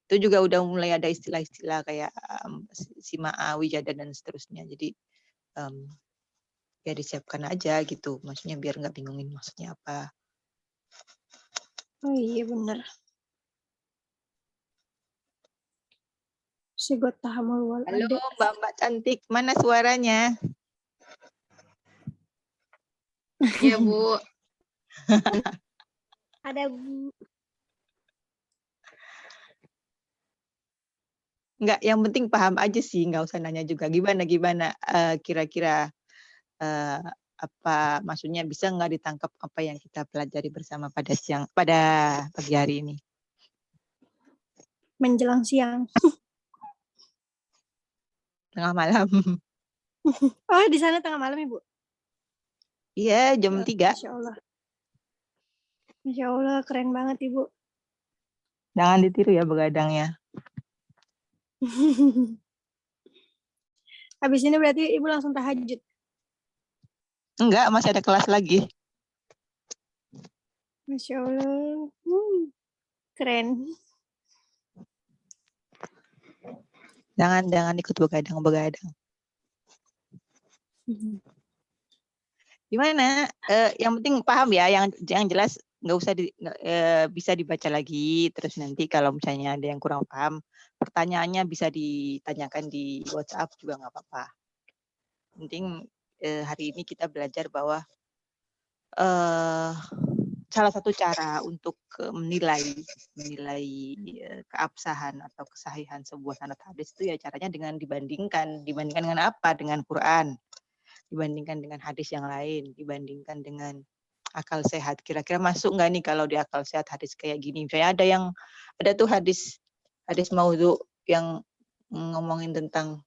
Itu juga udah mulai ada istilah-istilah kayak simaa, wijada dan seterusnya. Jadi ya disiapkan aja gitu. Maksudnya biar nggak bingungin maksudnya apa. Oh iya bener. Sigot tahamul wal Halo ada. Mbak cantik, mana suaranya? Iya, Bu. Ada, Bu. Enggak, yang penting paham aja sih, nggak usah nanya juga. Gimana kira-kira apa maksudnya, bisa nggak ditangkap apa yang kita pelajari bersama pada pagi hari ini? Menjelang siang. Tengah malam. Oh, di sana tengah malam, Ibu? Iya, jam 3. Masya Allah. Masya Allah, keren banget, Ibu. Jangan ditiru ya begadangnya. Habis ini berarti Ibu langsung tahajud? Enggak, masih ada kelas lagi. Masya Allah. Keren. Jangan ikut begadang. Gimana? Yang penting paham ya, yang jelas nggak usah bisa dibaca lagi. Terus nanti kalau misalnya ada yang kurang paham, pertanyaannya bisa ditanyakan di WhatsApp juga nggak apa-apa. Penting hari ini kita belajar bahwa salah satu cara untuk menilai keabsahan atau kesahihan sebuah sanad hadis itu ya caranya dengan dibandingkan dengan apa? Dengan Quran, dibandingkan dengan hadis yang lain, dibandingkan dengan akal sehat. Kira-kira masuk nggak nih kalau di akal sehat hadis kayak gini? Misalnya ada tuh hadis maudhu yang ngomongin tentang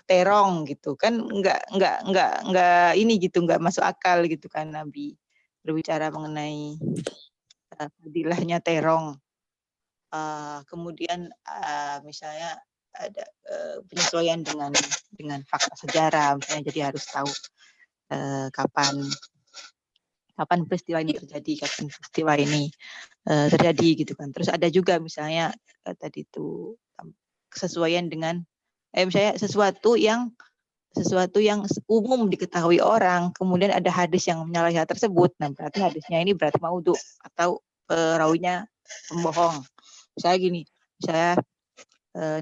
terong gitu kan, nggak ini gitu, nggak masuk akal gitu kan. Nabi berbicara mengenai fadilahnya terong. Kemudian misalnya ada penyesuaian dengan fakta sejarah, misalnya jadi harus tahu kapan peristiwa ini terjadi, kapan peristiwa ini terjadi gitu kan. Terus ada juga misalnya tadi itu kesesuaian dengan misalnya sesuatu yang umum diketahui orang, kemudian ada hadis yang menyalahi hal tersebut. Nah, berarti hadisnya ini berarti maudhu atau rawinya pembohong. Misalnya gini,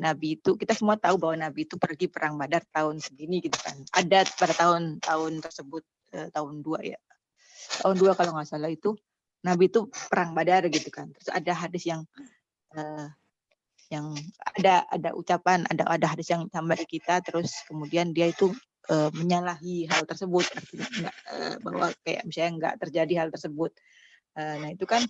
Nabi itu, kita semua tahu bahwa Nabi itu pergi perang Badar tahun segini gitu kan. Ada pada tahun tersebut, tahun 2 ya. Tahun 2 kalau nggak salah itu, Nabi itu perang Badar gitu kan. Terus ada hadis yang ada ucapan, ada hadis yang tambah kita, terus kemudian dia itu menyalahi hal tersebut, artinya enggak, bahwa kayak misalnya enggak terjadi hal tersebut. Nah itu kan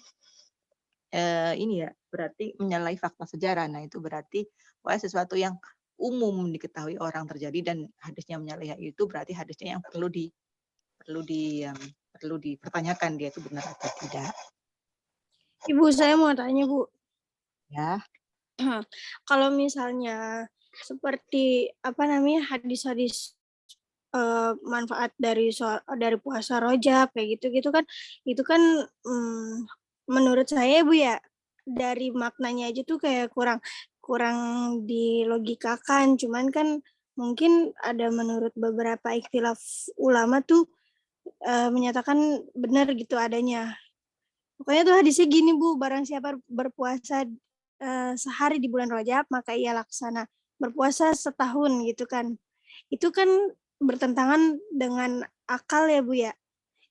ini ya berarti menyalahi fakta sejarah. Nah itu berarti sesuatu yang umum diketahui orang terjadi dan hadisnya menyalahi itu berarti hadisnya yang perlu dipertanyakan dia itu benar atau tidak. Ibu, saya mau tanya, Bu. Ya. Kalau misalnya seperti hadis-hadis manfaat dari puasa Rajab kayak gitu kan, itu kan menurut saya, Bu ya, dari maknanya aja tuh kayak kurang dilogikakan. Cuman kan mungkin ada menurut beberapa ikhtilaf ulama tuh menyatakan benar gitu adanya. Pokoknya tuh hadisnya gini, Bu, barang siapa berpuasa sehari di bulan Rajab, maka ia laksana berpuasa setahun gitu kan. Itu kan bertentangan dengan akal ya, Bu ya.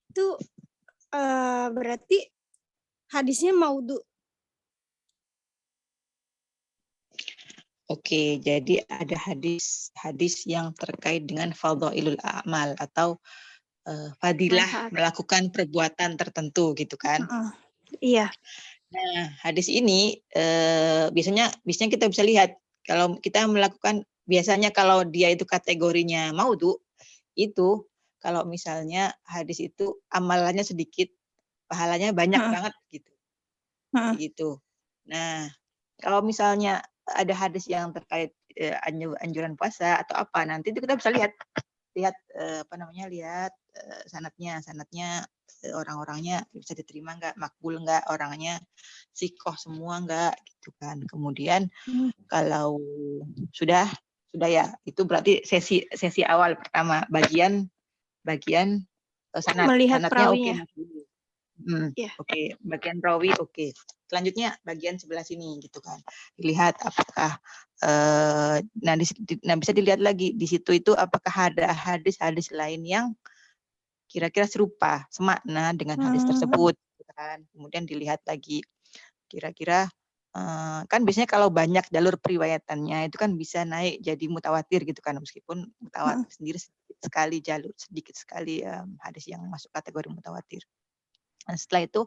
Itu berarti hadisnya maudhu. Oke, jadi ada hadis yang terkait dengan fadhailul a'mal atau fadilah melakukan perbuatan tertentu gitu kan. Iya. Nah, hadis ini biasanya kita bisa lihat kalau kita melakukan, biasanya kalau dia itu kategorinya maudhu, itu kalau misalnya hadis itu amalannya sedikit, pahalanya banyak banget gitu. Gitu. Nah, kalau misalnya ada hadis yang terkait anjuran puasa atau apa, nanti itu kita bisa lihat sanatnya orang-orangnya bisa diterima nggak, makbul nggak, orangnya sikoh semua nggak, gitu kan. Kemudian kalau sudah ya, itu berarti sesi awal pertama, bagian Melihat sanatnya oke. perawinya. Ya. Oke, bagian rawi oke. Selanjutnya bagian sebelah sini gitu kan. Dilihat apakah bisa dilihat lagi di situ itu apakah ada hadis-hadis lain yang kira-kira serupa, semakna dengan hadis tersebut gitu kan. Kemudian dilihat lagi kira-kira kan biasanya kalau banyak jalur periwayatannya itu kan bisa naik jadi mutawatir gitu kan, meskipun mutawatir sendiri sedikit sekali hadis yang masuk kategori mutawatir. Nah, setelah itu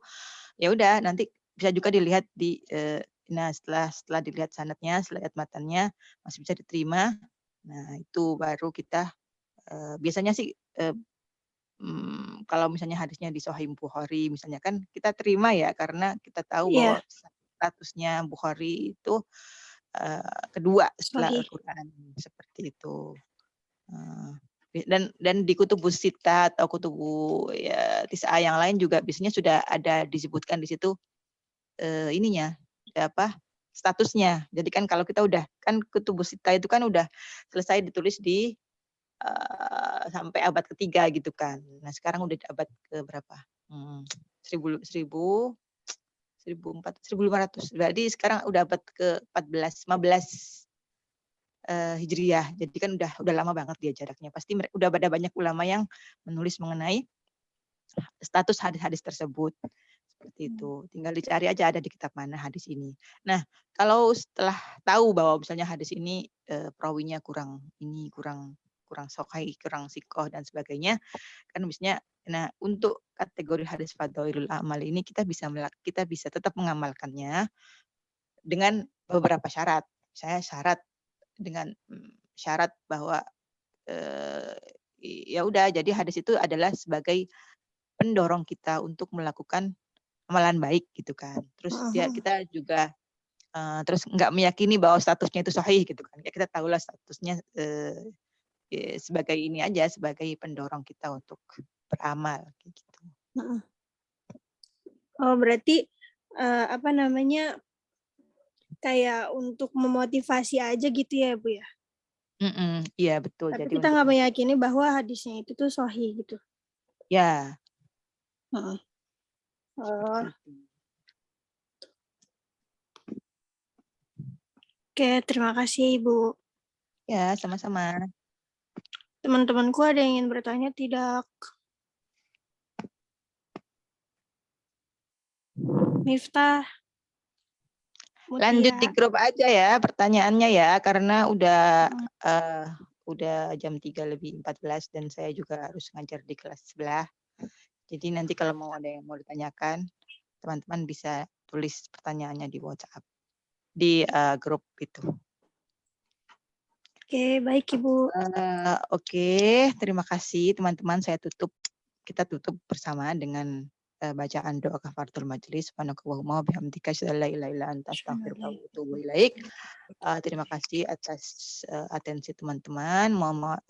ya udah nanti bisa juga dilihat setelah dilihat sanadnya, setelah lihat matanya masih bisa diterima. Nah, itu baru kita biasanya sih kalau misalnya hadisnya di Sahih Bukhari misalnya kan kita terima ya, karena kita tahu bahwa statusnya Bukhari itu kedua setelah Sahih. Al-Qur'an, seperti itu. Dan di kutubus sita atau kutubu ya tis'a yang lain juga biasanya sudah ada disebutkan di situ statusnya. Jadi kan kalau kita udah kan kutubus sita itu kan udah selesai ditulis di sampai abad ketiga gitu kan. Nah, sekarang udah di abad ke berapa? 1500. Berarti sekarang udah abad ke-14, 15 Hijriyah. Jadi kan udah lama banget dia jaraknya. Pasti udah ada banyak ulama yang menulis mengenai status hadis-hadis tersebut. Seperti itu. Tinggal dicari aja ada di kitab mana hadis ini. Nah, kalau setelah tahu bahwa misalnya hadis ini perawinya kurang sahih, kurang sikoh dan sebagainya, kan biasanya untuk kategori hadis fadhailul amal ini kita bisa tetap mengamalkannya dengan beberapa syarat. Saya dengan syarat bahwa ya udah, jadi hadis itu adalah sebagai pendorong kita untuk melakukan amalan baik gitu kan. Terus kita juga terus nggak meyakini bahwa statusnya itu sahih gitu kan. Ya kita tahulah statusnya sebagai ini aja, sebagai pendorong kita untuk beramal gitu. Oh, berarti kayak untuk memotivasi aja gitu ya, Bu ya? Iya betul. Tapi Jadi kita nggak meyakini bahwa hadisnya itu tuh sahih gitu. Ya. Oke, terima kasih Ibu. Ya, sama-sama. Teman-temanku ada yang ingin bertanya tidak? Miftah. Lanjut di grup aja ya pertanyaannya ya, karena udah jam 3:14 dan saya juga harus ngajar di kelas sebelah. Jadi nanti kalau mau ada yang mau ditanyakan, teman-teman bisa tulis pertanyaannya di WhatsApp, di grup itu. Oke, baik Ibu. Oke, terima kasih teman-teman. Kita tutup bersama dengan bacaan doa kafaratul majelis. Subhanakallahumma wa bihamdika asyhadu an la ilaha illa anta astaghfiruka wa atubu ilaik. Terima kasih atas atensi teman-teman. Mohon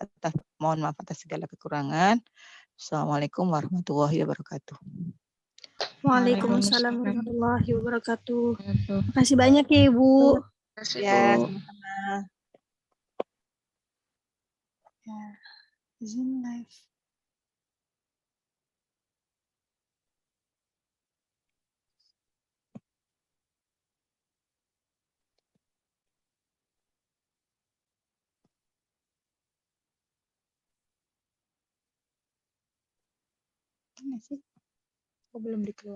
maaf atas segala kekurangan. Assalamualaikum warahmatullahi wabarakatuh. Waalaikumsalam warahmatullahi wabarakatuh. Terima kasih banyak ya Ibu. Ya, sama-sama. Ya, izin live. Ini sih, kok belum dikeluarkan?